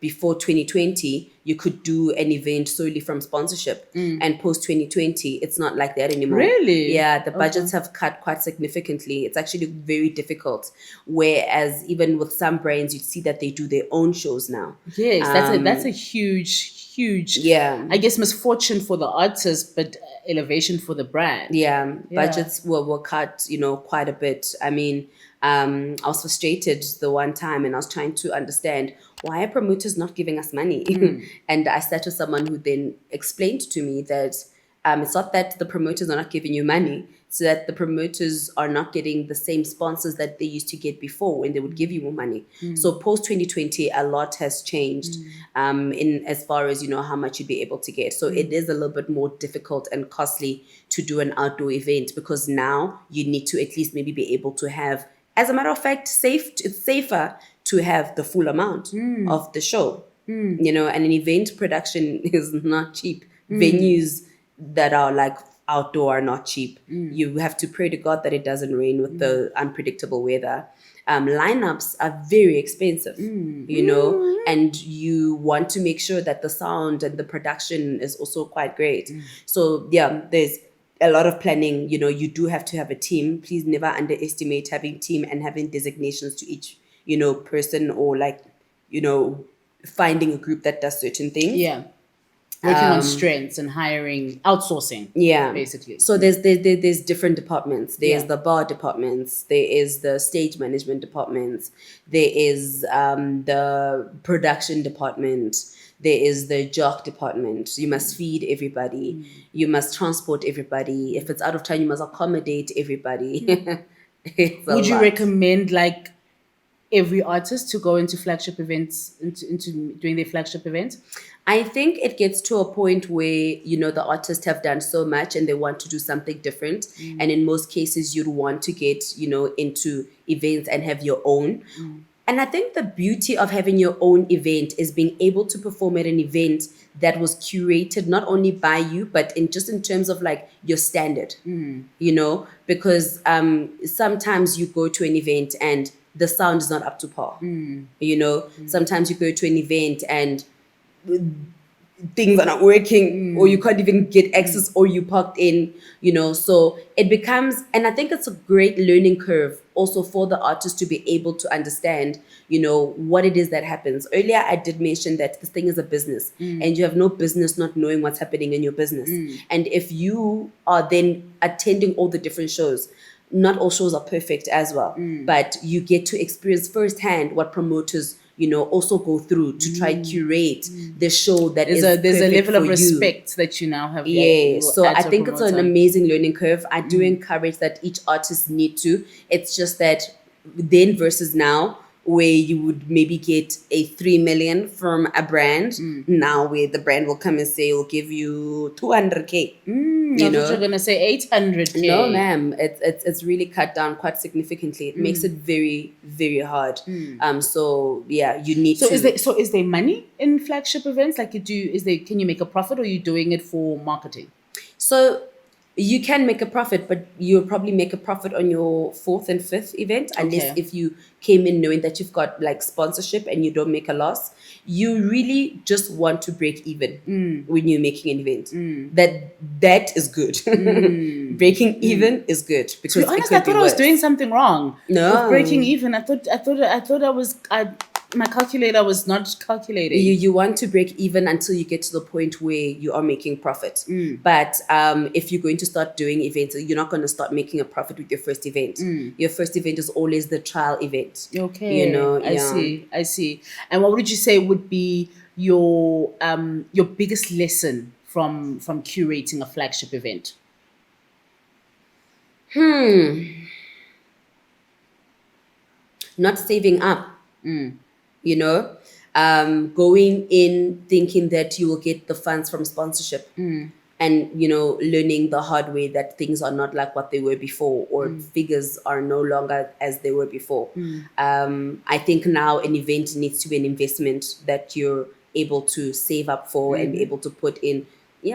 before 2020, you could do an event solely from sponsorship. And post 2020, it's not like that anymore.
Really?
Yeah, the budgets have cut quite significantly. It's actually very difficult. Whereas even with some brands, you'd see that they do their own shows now.
Yes, that's a huge, I guess, misfortune for the artist, but elevation for the brand.
Yeah. Budgets were cut, quite a bit. I was frustrated the one time and I was trying to understand why are promoters not giving us money? And I sat with someone who then explained to me that it's not that the promoters are not giving you money, so that the promoters are not getting the same sponsors that they used to get before when they would give you more money. So post 2020, a lot has changed in as far as, how much you'd be able to get. So it is a little bit more difficult and costly to do an outdoor event, because now you need to at least maybe be able to have, as a matter of fact, it's safer to have the full amount of the show. And an event production is not cheap. Venues that are like outdoor are not cheap. You have to pray to God that it doesn't rain with the unpredictable weather. Lineups are very expensive, and you want to make sure that the sound and the production is also quite great. So yeah, there's a lot of planning. You do have to have a team. Please never underestimate having team and having designations to each, person, or finding a group that does certain things.
Yeah. Working on strengths and hiring, outsourcing.
Yeah,
basically.
So there's different departments. There's the bar departments. There is the stage management departments. There is the production department. There is the jock department. You must feed everybody. You must transport everybody. If it's out of town, you must accommodate everybody.
Would you recommend every artist to go into flagship events, into doing their flagship events?
I think it gets to a point where, the artists have done so much and they want to do something different. And in most cases, you'd want to get, into events and have your own. And I think the beauty of having your own event is being able to perform at an event that was curated not only by you, but in terms of your standard, because sometimes you go to an event and the sound is not up to par. Sometimes you go to an event and things are not working, or you can't even get access, or you parked in, so it becomes, and I think it's a great learning curve also for the artist to be able to understand, what it is that happens. Earlier, I did mention that this thing is a business, and you have no business not knowing what's happening in your business. And if you are then attending all the different shows, not all shows are perfect as well, but you get to experience firsthand what promoters, also go through to try curate the show that there's
a level of respect that you now have.
Yeah, so I think it's an amazing learning curve. I do encourage that each artist need to. It's just that then versus now, where you would maybe get a 3 million from a brand, now where the brand will come and say, we'll give you 200K.
I thought you're going to say 800K.
No, ma'am. It's really cut down quite significantly. It makes it very, very hard. So yeah, you need to.
Is there money in flagship events? Can you make a profit, or are you doing it for marketing?
So you can make a profit, but you'll probably make a profit on your 4th and 5th event, unless if you came in knowing that you've got sponsorship and you don't make a loss. You really just want to break even when you're making an event. That is good. Breaking even is good, because
to be honest, I thought I was doing something wrong.
No,
with breaking even. I thought
My calculator was not calculating.
You want to break even until you get to the point where you are making profit. But if you're going to start doing events, you're not going to start making a profit with your first event. Your first event is always the trial event.
Okay.
You know,
I see. And what would you say would be your biggest lesson from curating a flagship event?
Not saving up. You know, going in thinking that you will get the funds from sponsorship, and you know, learning the hard way that things are not like what they were before, or figures are no longer as they were before. I think now an event needs to be an investment that you're able to save up for and able to put in,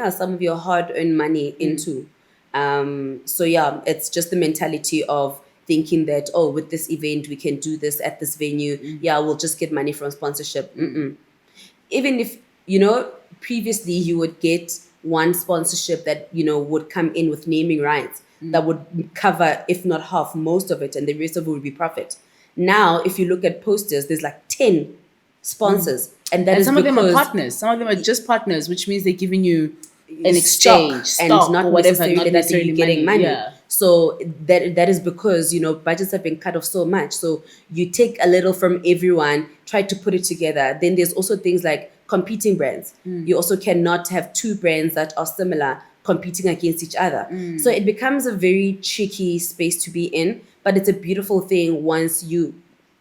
some of your hard-earned money into. So yeah, it's just the mentality of thinking that, oh, with this event, we can do this at this venue. Yeah, we'll just get money from sponsorship. Even if, you know, previously you would get one sponsorship that, you know, would come in with naming rights that would cover, if not half, most of it, and the rest of it would be profit. Now, if you look at posters, there's like 10 sponsors. And that is
some of them are
because
partners. Some of them are just partners, which means they're giving you an
stock
exchange,
and
stock
not
or whatever,
necessarily
not
that
necessarily
you're getting money.
Yeah.
So that is because, you know, budgets have been cut off so much. So you take a little from everyone, try to put it together. Then there's also things like competing brands. You also cannot have two brands that are similar competing against each other. So it becomes a very tricky space to be in, but it's a beautiful thing once you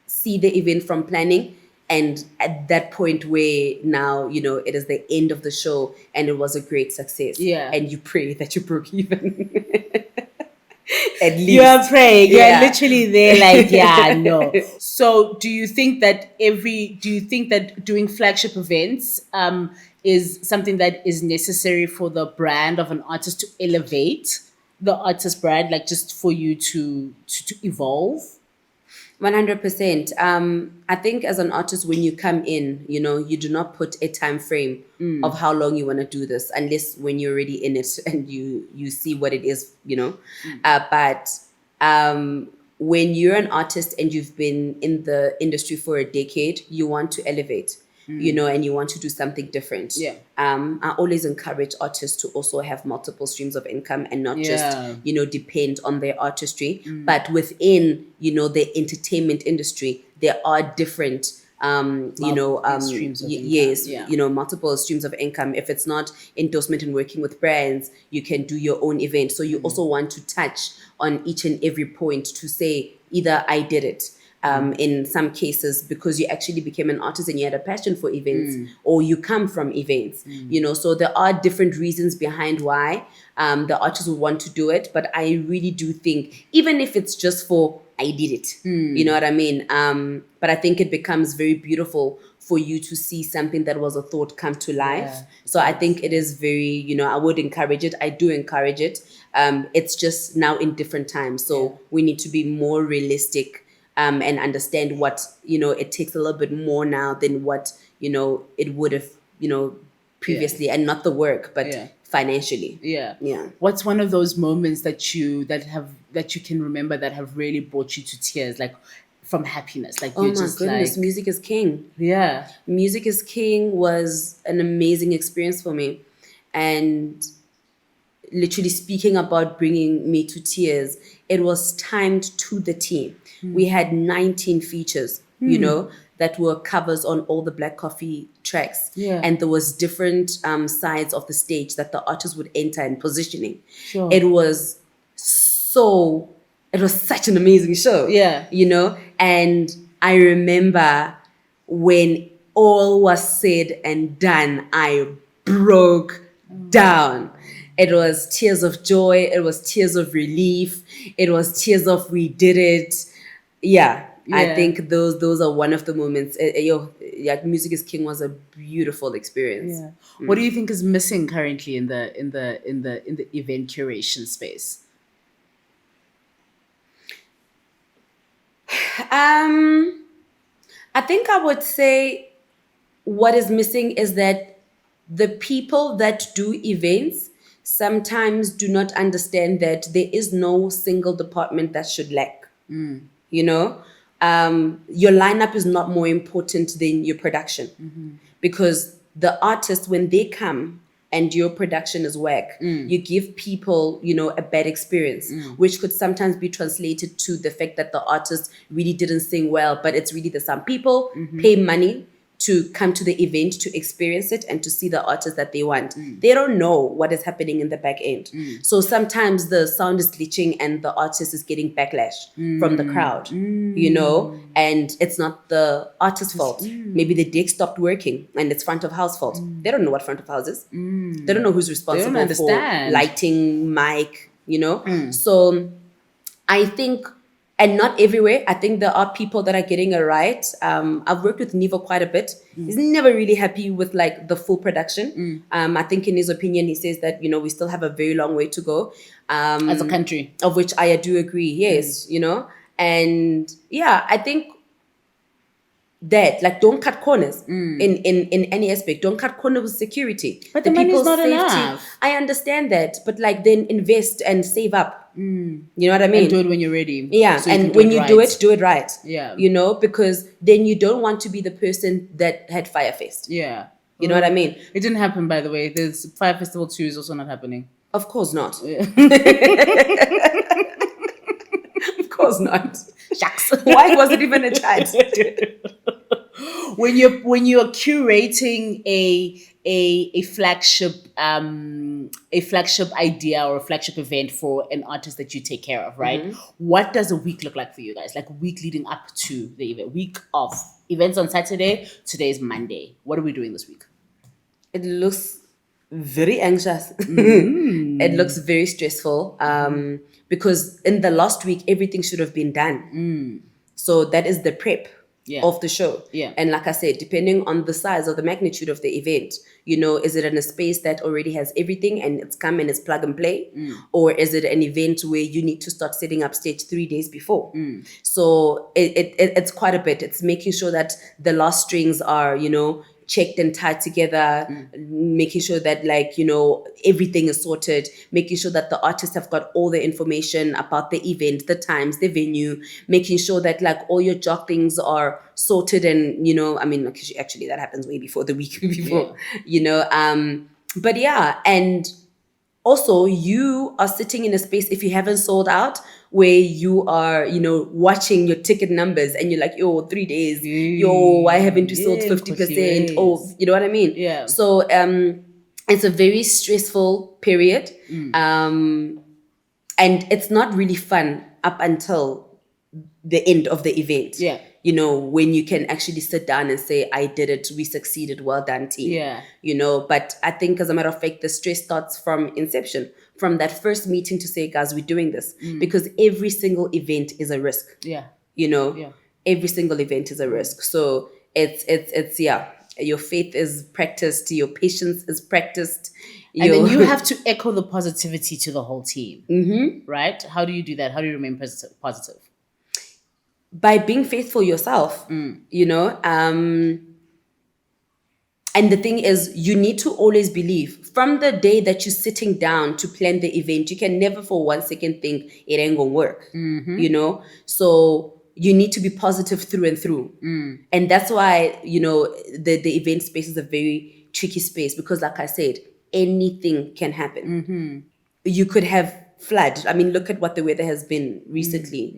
see the event from planning. And at that point where now, you know, it is the end of the show and it was a great success.
Yeah.
And you pray that you broke even. At least.
You are praying.
Yeah.
You're literally there like, yeah, no. So do you think that doing flagship events is something that is necessary for the brand of an artist to elevate the artist brand, like just for you to evolve?
100%. I think as an artist, when you come in, you know, you do not put a time frame of how long you want to do this, unless when you're already in it and you see what it is, you know. But when you're an artist and you've been in the industry for a decade, you want to elevate. You know, and you want to do something different.
Yeah.
I always encourage artists to also have multiple streams of income and not just, you know, depend on their artistry. But within, you know, the entertainment industry, there are different,
streams of income.
you know, multiple streams of income. If it's not endorsement and working with brands, you can do your own event. So you also want to touch on each and every point to say, either I did it. In some cases, because you actually became an artist and you had a passion for events, or you come from events, you know, so there are different reasons behind why the artist would want to do it. But I really do think, even if it's just for, I did it, you know what I mean? But I think it becomes very beautiful for you to see something that was a thought come to life.
Yeah.
So I think it is very, you know, I would encourage it. I do encourage it. It's just now in different times. So we need to be more realistic. And understand what, you know, it takes a little bit more now than what, you know, it would have, you know, previously, and not the work, but financially.
Yeah.
Yeah.
What's one of those moments that you can remember that have really brought you to tears, like from happiness? Like,
oh
you're
my
just
goodness,
like,
Music is King.
Yeah.
Music is King was an amazing experience for me. And literally speaking about bringing me to tears, it was timed to the T. We had 19 features, you know, that were covers on all the Black Coffee tracks.
Yeah.
And there was different sides of the stage that the artist would enter and positioning.
Sure.
It was such an amazing show.
Yeah.
You know, and I remember when all was said and done, I broke down. It was tears of joy. It was tears of relief. It was tears of we did it. Yeah. I think those are one of the moments. Music is King was a beautiful experience.
Yeah. What do you think is missing currently in the event curation space?
I think I would say what is missing is that the people that do events sometimes do not understand that there is no single department that should lack. You know, your lineup is not more important than your production. Because the artists, when they come and your production is whack, you give people, a bad experience, which could sometimes be translated to the fact that the artist really didn't sing well, but it's really some people pay money to come to the event to experience it and to see the artist that they want. They don't know what is happening in the back end. So sometimes the sound is glitching and the artist is getting backlash from the crowd, and it's not the artist's fault. Maybe the deck stopped working and it's front of house fault. They don't know what front of house is. They don't know who's responsible for lighting, mic, So I think, and not everywhere, I think there are people that are getting it right. I've worked with Nevo quite a bit. He's never really happy with the full production. I think in his opinion, he says that, we still have a very long way to go.
As a country.
Of which I do agree, yes, And yeah, I think that, don't cut corners in any aspect. Don't cut corners with security.
But the money is not enough.
I understand that, but then invest and save up. You know what I mean?
And do it when you're ready.
Yeah, so and when you do it right.
Yeah.
Because then you don't want to be the person that had Fire Fest.
Yeah.
You know what I mean?
It didn't happen, by the way. There's Fire Festival 2 is also not happening.
Of course not. Yeah. Of course not. Shucks. Why was it even a chat?
When you're curating a flagship idea or a flagship event for an artist that you take care of, right? What does a week look like for you guys? Like a week leading up to the event, week of events on Saturday. Today is Monday. What are we doing this week?
It looks very anxious. It looks very stressful. Because in the last week, everything should have been done. So that is the prep of the show.
Yeah.
And like I said, depending on the size or the magnitude of the event, is it in a space that already has everything and it's come and it's plug and play? Or is it an event where you need to start setting up stage 3 days before? So it's quite a bit. It's making sure that the last strings are, checked and tied together, making sure that everything is sorted, making sure that the artists have got all the information about the event, the times, the venue, making sure that all your job things are sorted and, actually that happens way before the week before, but yeah. And also you are sitting in a space, if you haven't sold out, where you are, watching your ticket numbers and you're like, 3 days, why haven't you sold 50%? Oh, you know what I mean?
Yeah.
So it's a very stressful period. And it's not really fun up until the end of the event.
Yeah.
When you can actually sit down and say, I did it, we succeeded, well done, team.
Yeah.
But I think as a matter of fact, the stress starts from inception, from that first meeting to say, guys, we're doing this. Because every single event is a risk.
Yeah.
Every single event is a risk. So it's your faith is practiced, your patience is practiced.
And then you have to echo the positivity to the whole team. Right? How do you do that? How do you remain positive?
By being faithful yourself, And the thing is, you need to always believe. From the day that you're sitting down to plan the event, you can never for 1 second think it ain't gonna work, So you need to be positive through and through. And that's why, the event space is a very tricky space because like I said, anything can happen. You could have flood. I mean, look at what the weather has been recently,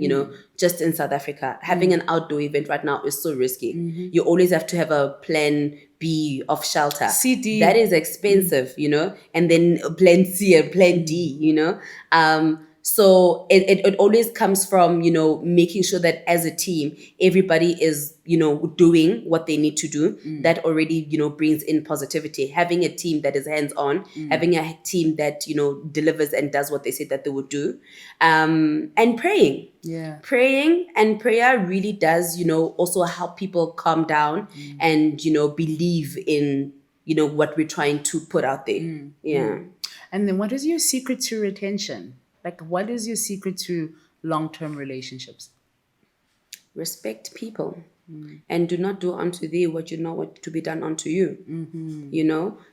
just in South Africa. Having an outdoor event right now is so risky. You always have to have a plan B of shelter.
CD.
That is expensive, and then plan C and plan D, So it always comes from, making sure that as a team, everybody is, doing what they need to do. That already, brings in positivity. Having a team that is hands-on, having a team that, delivers and does what they said that they would do. And praying.
Yeah.
Praying and prayer really does, also help people calm down and, believe in, what we're trying to put out there. Yeah.
And then what is your secret to retention? Like, what is your secret to long-term relationships?
Respect people and do not do unto thee what you know what to be done unto you.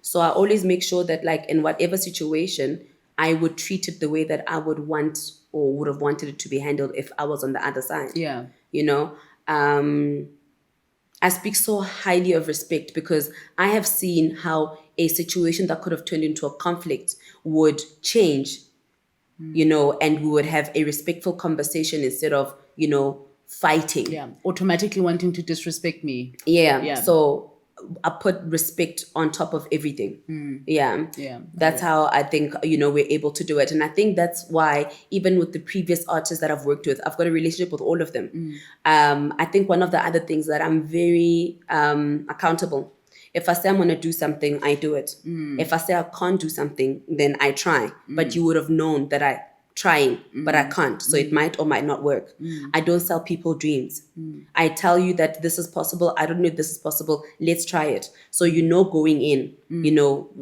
So I always make sure that in whatever situation, I would treat it the way that I would want or would have wanted it to be handled if I was on the other side.
Yeah.
I speak so highly of respect because I have seen how a situation that could have turned into a conflict would change, and we would have a respectful conversation instead of, fighting.
Yeah. Automatically wanting to disrespect me.
Yeah. So I put respect on top of everything. Yeah. That's how I think, we're able to do it. And I think that's why even with the previous artists that I've worked with, I've got a relationship with all of them. I think one of the other things that I'm very accountable. If I say I'm going to do something, I do it. If I say I can't do something, then I try. But you would have known that I trying, but I can't. So it might or might not work. I don't sell people dreams. I tell you that this is possible. I don't know if this is possible. Let's try it. So going in,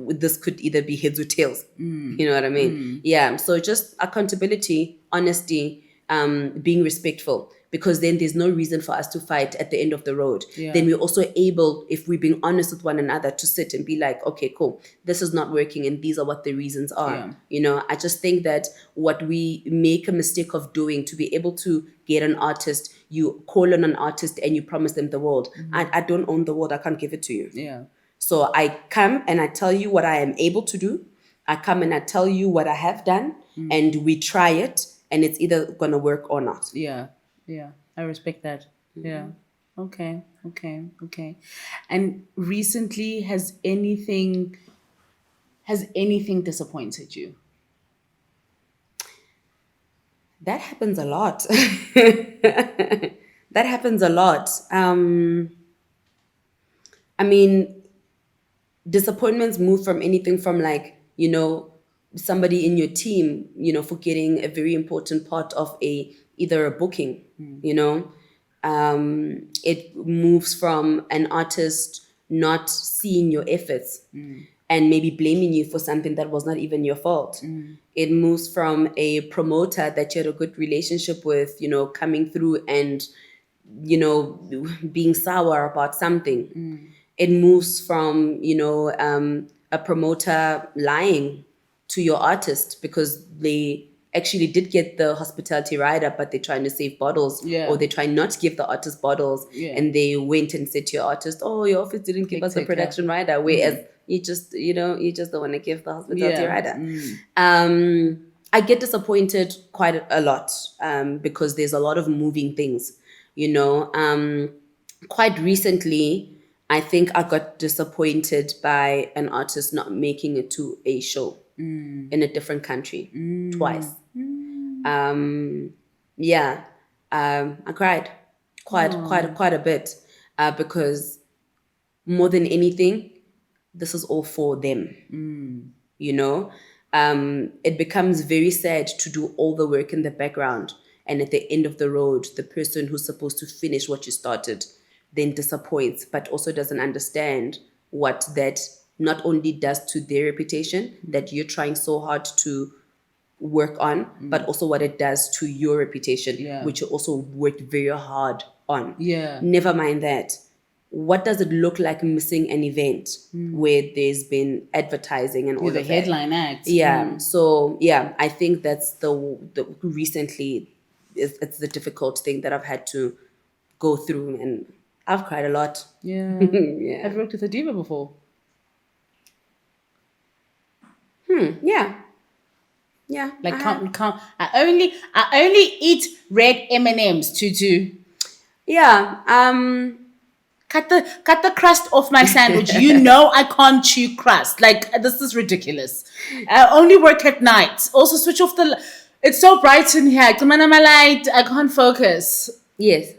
this could either be heads or tails. You know what I mean? Yeah. So just accountability, honesty, being respectful. Because then there's no reason for us to fight at the end of the road.
Yeah.
Then we're also able, if we're being honest with one another, to sit and be like, okay, cool, this is not working and these are what the reasons are. I just think that what we make a mistake of doing, to be able to get an artist, you call on an artist and you promise them the world. I don't own the world, I can't give it to you.
Yeah.
So I come and I tell you what I am able to do. I come and I tell you what I have done, and we try it, and it's either gonna work or not.
Yeah, I respect that. Yeah. Okay. And recently, has anything disappointed you?
That happens a lot. That happens a lot. I mean, disappointments move from anything from somebody in your team, forgetting a very important part of either a booking, it moves from an artist not seeing your efforts and maybe blaming you for something that was not even your fault. It moves from a promoter that you had a good relationship with, coming through and, being sour about something. It moves from, a promoter lying to your artist because they actually did get the hospitality rider, but they're trying to save bottles, or they try not to give the artist bottles, and they went and said to your artist, "Oh, your office didn't give us the production rider," whereas you just don't want to give the hospitality rider. I get disappointed quite a lot because there's a lot of moving things. Quite recently, I think I got disappointed by an artist not making it to a show in a different country twice. I cried quite a bit because more than anything, this is all for them. It becomes very sad to do all the work in the background, and at the end of the road, the person who's supposed to finish what you started then disappoints, but also doesn't understand what that not only does to their reputation that you're trying so hard to work on, but also what it does to your reputation, which you also worked very hard on. Never mind that. What does it look like missing an event where there's been advertising and all of
the
that?
Headline act.
So I think that's the recently it's the difficult thing that I've had to go through, and I've cried a lot.
Have you worked with a diva before?
Yeah.
Like count. I only eat red M&Ms, Thuthu. Cut the crust off my sandwich. I can't chew crust. Like, this is ridiculous. I only work at night. Also switch off it's so bright in here. Come on, my light. I can't focus.
Yes.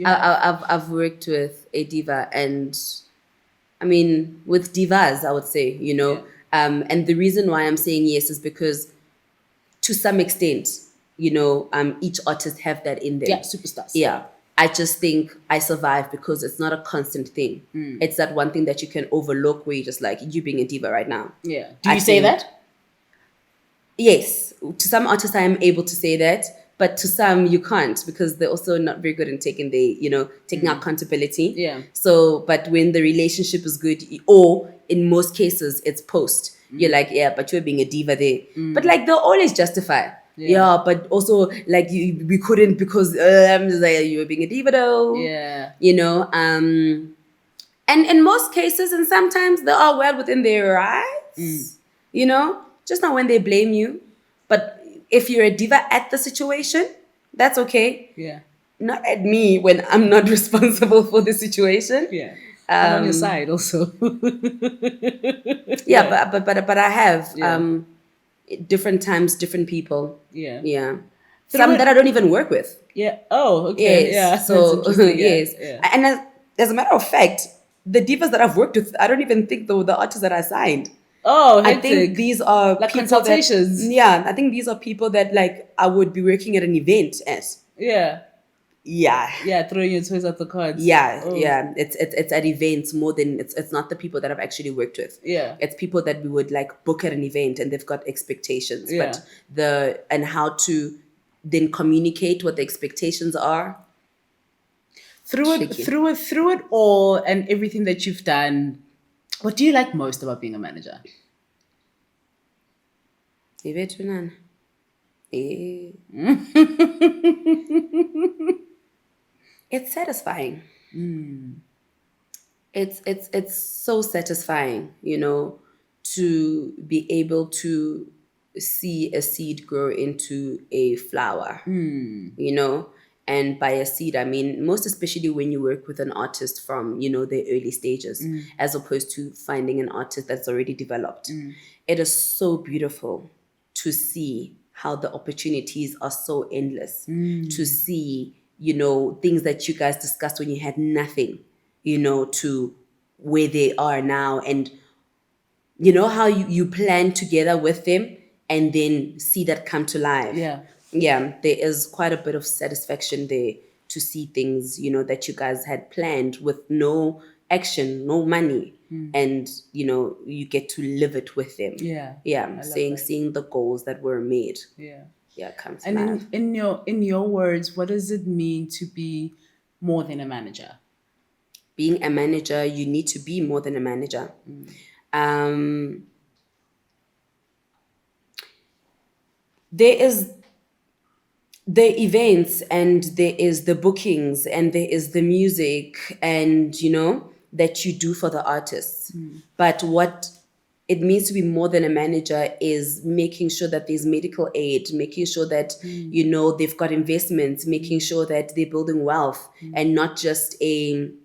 I've worked with a diva, and I mean with divas, I would say, and the reason why I'm saying yes is because to some extent, each artist have that in them.
Yeah, superstars.
Yeah. I just think I survive because it's not a constant thing. It's that one thing that you can overlook where you're just like, you being a diva right now.
Yeah. Do you say that?
Yes. To some artists, I am able to say that. But to some, you can't because they're also not very good in taking accountability.
Yeah.
So, but when the relationship is good, or in most cases, it's post. You're like, yeah, but you're being a diva there. But they'll always justify. Yeah, but also like we couldn't because I'm just like, you were being a diva though.
Yeah.
You know, and in most cases, and sometimes they are well within their rights. You know, just not when they blame you. But if you're a diva at the situation, that's okay.
Yeah.
Not at me when I'm not responsible for the situation.
Yeah. I'm on your side also.
Yeah, but I have
Yeah.
different times, different people.
Yeah.
Yeah.
Through
Some
it-
that I don't even work with.
Yeah. Oh, okay.
Yes.
Yeah. That's
So
interesting. Yeah.
yes.
Yeah.
And as a matter of fact, the divas that I've worked with, I don't even think the artists that I signed.
Oh,
I
hectic.
think these are
like
people
consultations.
I think these are people that like I would be working at an event as.
Yeah.
Yeah.
Yeah. Throwing your toys at the cards.
Yeah,
Oh.
yeah. It's at events more than it's not the people that I've actually worked with.
Yeah.
It's people that we would like book at an event and they've got expectations.
Yeah.
But and how to then communicate what the expectations are. Tricky.
Through it all and everything that you've done, what do you like most about being a manager?
It's satisfying. It's so satisfying, you know, to be able to see a seed grow into a flower, you know. And by a seed, I mean most especially when you work with an artist from, you know, the early stages, as opposed to finding an artist that's already developed. It is so beautiful to see how the opportunities are so endless, to see, you know, things that you guys discussed when you had nothing, you know, to where they are now. And you know how you plan together with them and then see that come to life. Yeah, there is quite a bit of satisfaction there to see things, you know, that you guys had planned with no action, no money. And, you know, you get to live it with them.
Yeah.
Yeah, seeing the goals that were made.
Yeah.
Yeah, come to
And
life.
in your words, what does it mean to be more than a manager?
Being a manager, you need to be more than a manager. There is the events and there is the bookings and there is the music and, you know, that you do for the artists. But what it means to be more than a manager is making sure that there's medical aid, making sure that, you know, they've got investments, making sure that they're building wealth and not just being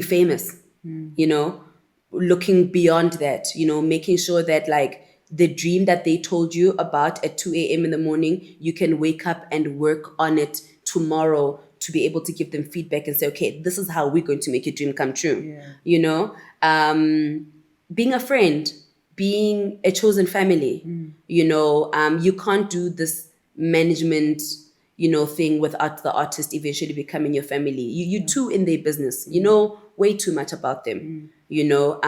famous, you know, looking beyond that, you know, making sure that like the dream that they told you about at 2 a.m. in the morning, you can wake up and work on it tomorrow to be able to give them feedback and say, okay, this is how we're going to make your dream come true. You know, being a friend, being a chosen family, you know, you can't do this management, you know, thing without the artist eventually becoming your family. You too in their business, you know way too much about them, you know,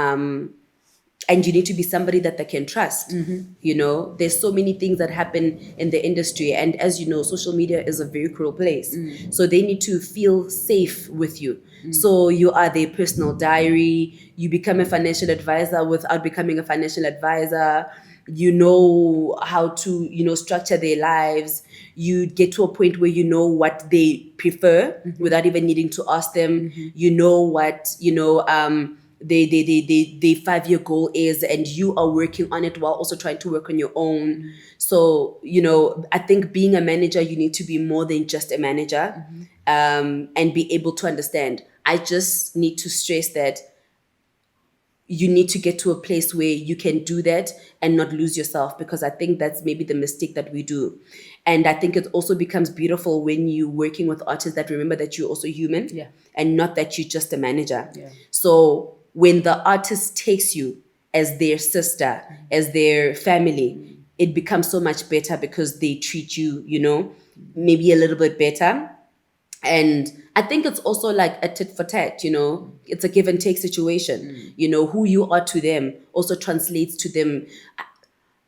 and you need to be somebody that they can trust. You know, there's so many things that happen in the industry. And as you know, social media is a very cruel place. So they need to feel safe with you. So you are their personal diary. You become a financial advisor without becoming a financial advisor. You know how to, you know, structure their lives. You get to a point where you know what they prefer without even needing to ask them. You know what, you know, the 5-year goal is, and you are working on it while also trying to work on your own. So, you know, I think being a manager, you need to be more than just a manager, and be able to understand. I just need to stress that you need to get to a place where you can do that and not lose yourself, because I think that's maybe the mistake that we do. And I think it also becomes beautiful when you're working with artists that remember that you're also human, and not that you're just a manager. So when the artist takes you as their sister, as their family, it becomes so much better because they treat you, you know, maybe a little bit better. And I think it's also like a tit for tat, you know, it's a give and take situation. You know, who you are to them also translates to them.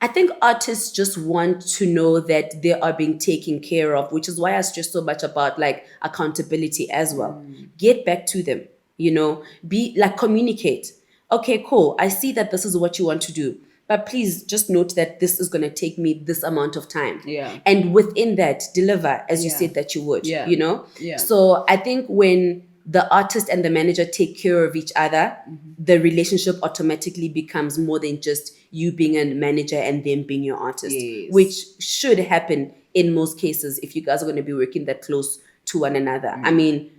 I think artists just want to know that they are being taken care of, which is why I stress so much about like accountability as well. Get back to them, you know, be like, communicate. Okay, cool. I see that this is what you want to do. but please just note that this is going to take me this amount of time.
Yeah.
And within that, deliver as you
Yeah.
said that you would,
Yeah.
you know?
Yeah.
So I think when the artist and the manager take care of each other, the relationship automatically becomes more than just you being a manager and them being your artist,
Yes.
which should happen in most cases if you guys are going to be working that close to one another. I mean,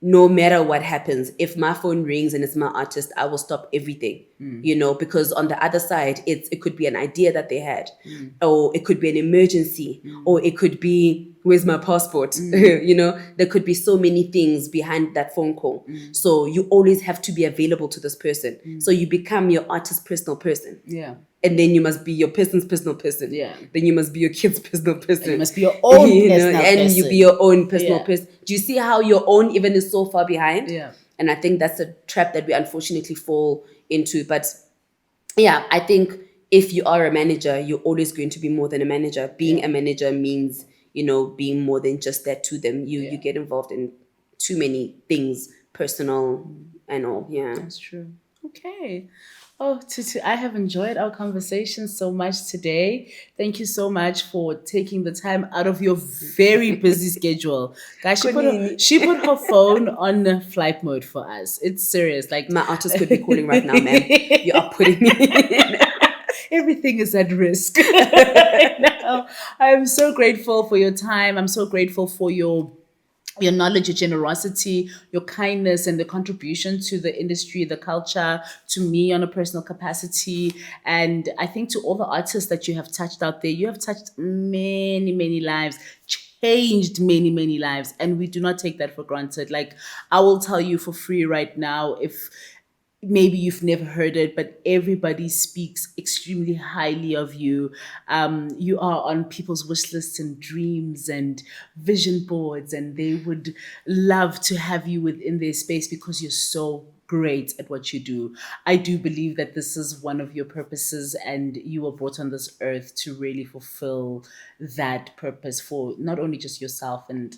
no matter what happens, if my phone rings and it's my artist, I will stop everything, you know, because on the other side, it could be an idea that they had, or it could be an emergency, or it could be, where's my passport? You know, there could be so many things behind that phone call. So you always have to be available to this person. So you become your artist's personal person.
Yeah.
And then you must be your person's personal person.
Yeah.
Then you must be your kid's personal person.
You must be your own
You know,
personal
and
person.
you be your own personal
Yeah.
person. Do you see how your own even is so far behind?
Yeah.
And I think that's a trap that we unfortunately fall into. But yeah, I think if you are a manager, you're always going to be more than a manager. Being a manager means, you know, being more than just that to them. You get involved in too many things, personal and all. Yeah.
That's true. Okay. Oh, Thuthu, I have enjoyed our conversation so much today. Thank you so much for taking the time out of your very busy schedule. Guys, she put her phone on flight mode for us. It's serious. Like,
My artist could be calling right now, man. You are putting me in.
everything is at risk. Now, I'm so grateful for your time. I'm so grateful for your knowledge, your generosity, your kindness, and the contribution to the industry, the culture, to me on a personal capacity. And I think to all the artists that you have touched out there, you have touched many, many lives, changed many, many lives. And we do not take that for granted. Like, I will tell you for free right now, if maybe you've never heard it, but everybody speaks extremely highly of you. You are on people's wish lists and dreams and vision boards, and they would love to have you within their space because you're so great at what you do. I do believe that this is one of your purposes, and you were brought on this earth to really fulfill that purpose for not only just yourself and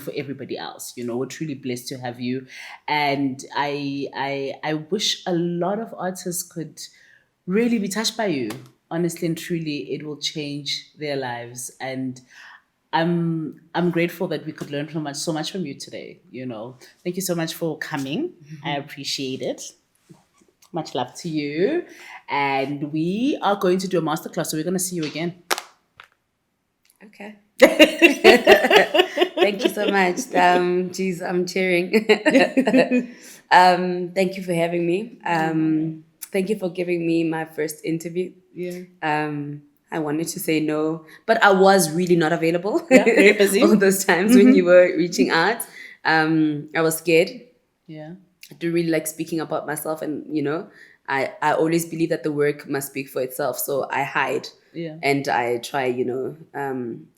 for everybody else. You know, we're truly blessed to have you, and I wish a lot of artists could really be touched by you. Honestly and truly, it will change their lives, and I'm grateful that we could learn so much from you today. You know, thank you so much for coming. I appreciate it. Much love to you, and we are going to do a masterclass, so we're going to see you again.
Okay. Thank you so much. Geez, I'm cheering. Thank you for having me. Thank you for giving me my first interview.
Yeah.
I wanted to say no, but I was really not available.
Yeah, very busy.
All those times when you were reaching out. I was scared.
Yeah.
I do really like speaking about myself, and you know, I always believe that the work must speak for itself. So I hide.
Yeah.
And I try, you know,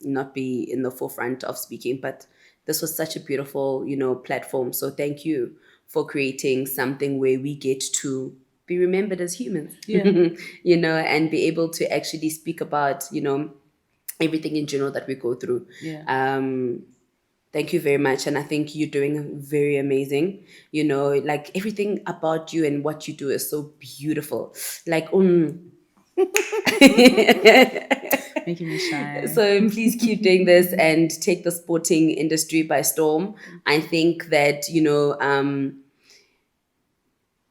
not be in the forefront of speaking. But this was such a beautiful, you know, platform. So thank you for creating something where we get to be remembered as humans,
Yeah.
you know, and be able to actually speak about, you know, everything in general that we go through.
Yeah.
Thank you very much. And I think you're doing very amazing. You know, like everything about you and what you do is so beautiful. Like,
Making me shy.
So please keep doing this and take the sporting industry by storm. I think that, you know,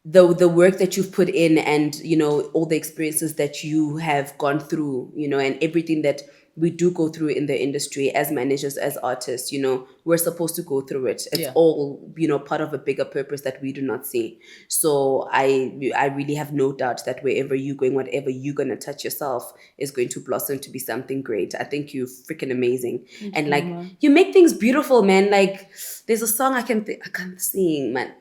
the work that you've put in, and, you know, all the experiences that you have gone through, you know, and everything that we do go through in the industry as managers, as artists, you know, we're supposed to go through it. It's all, you know, part of a bigger purpose that we do not see. So I really have no doubt that wherever you're going, whatever you're going to touch yourself is going to blossom to be something great. I think you're freaking amazing. And like, you make things beautiful, man. Like, there's a song I can't sing, man.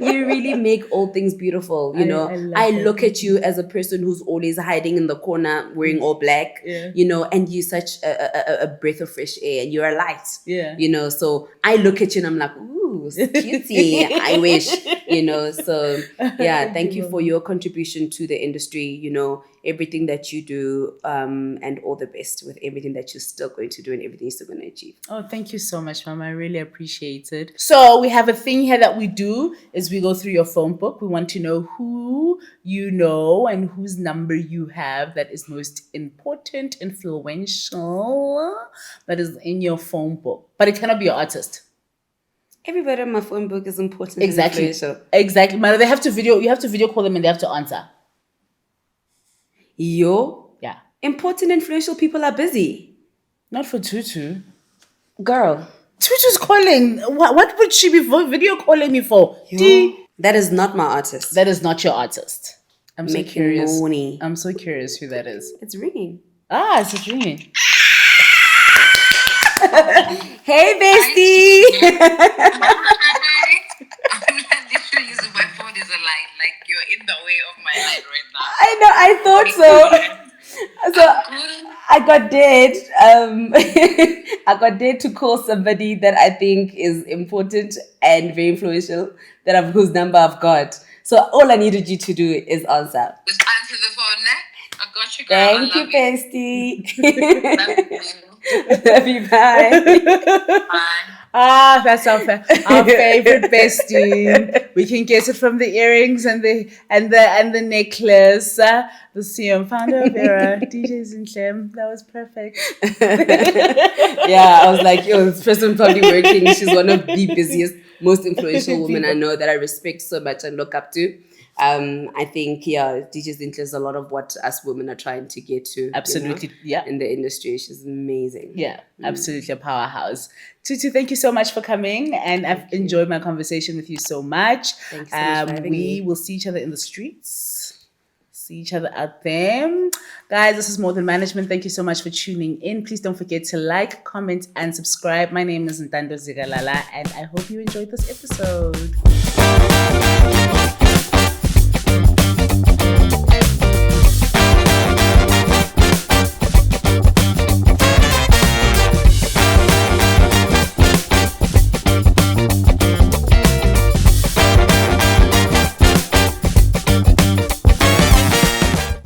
You really make all things beautiful, you know. I look at you as a person who's always hiding in the corner wearing all black, you know, and you're such a breath of fresh air, and you're a light, you know. So I look at you and I'm like, ooh, ooh, cutesy. I wish, So yeah, thank you for your contribution to the industry, everything that you do, and all the best with everything that you're still going to do and everything you're still going to achieve.
Oh, thank you so much, Mama. I really appreciate it. So we have a thing here that we do is we go through your phone book. We want to know who you know and whose number you have that is most important, influential, that is in your phone book. But it cannot be your artist.
Everybody on my phone book is important.
Exactly.
And influential.
Exactly. Mama, you have to video call them and they have to answer.
Yeah. Important, influential people are busy.
Not for Thuthu.
Girl.
Thuthu's calling. What would she be video calling me for?
That is not my artist.
That is not your artist. I'm so
Making
curious.
money.
I'm so curious who that is.
It's ringing.
It's ringing.
Hey, bestie.
Literally using my phone as a light. Like you're in the way of my light right now.
I know. I thought so. So I got dared. I got dared to call somebody that I think is important and very influential. Whose number I've got. So all I needed you to do is answer.
Just answer the phone, ne? I got you, girl.
Thank you, bestie.
Love you.
Love you. Bye.
Bye.
That's our favorite bestie. We can get it from the earrings and the necklace. The CM founder of Era, DJs in Clem. That was perfect.
Yeah, I was like, this person probably working. She's one of the busiest, most influential women I know that I respect so much and look up to. I think, DJs Intle is a lot of what us women are trying to get to.
Absolutely,
in the industry. She's amazing.
Yeah, absolutely a powerhouse. Thuthu, thank you so much for coming, and I've enjoyed my conversation with you so much.
Thanks so much for having me.
We will see each other in the streets. See each other out there. Guys, this is More Than Management. Thank you so much for tuning in. Please don't forget to like, comment, and subscribe. My name is Ntando Zigalala, and I hope you enjoyed this episode.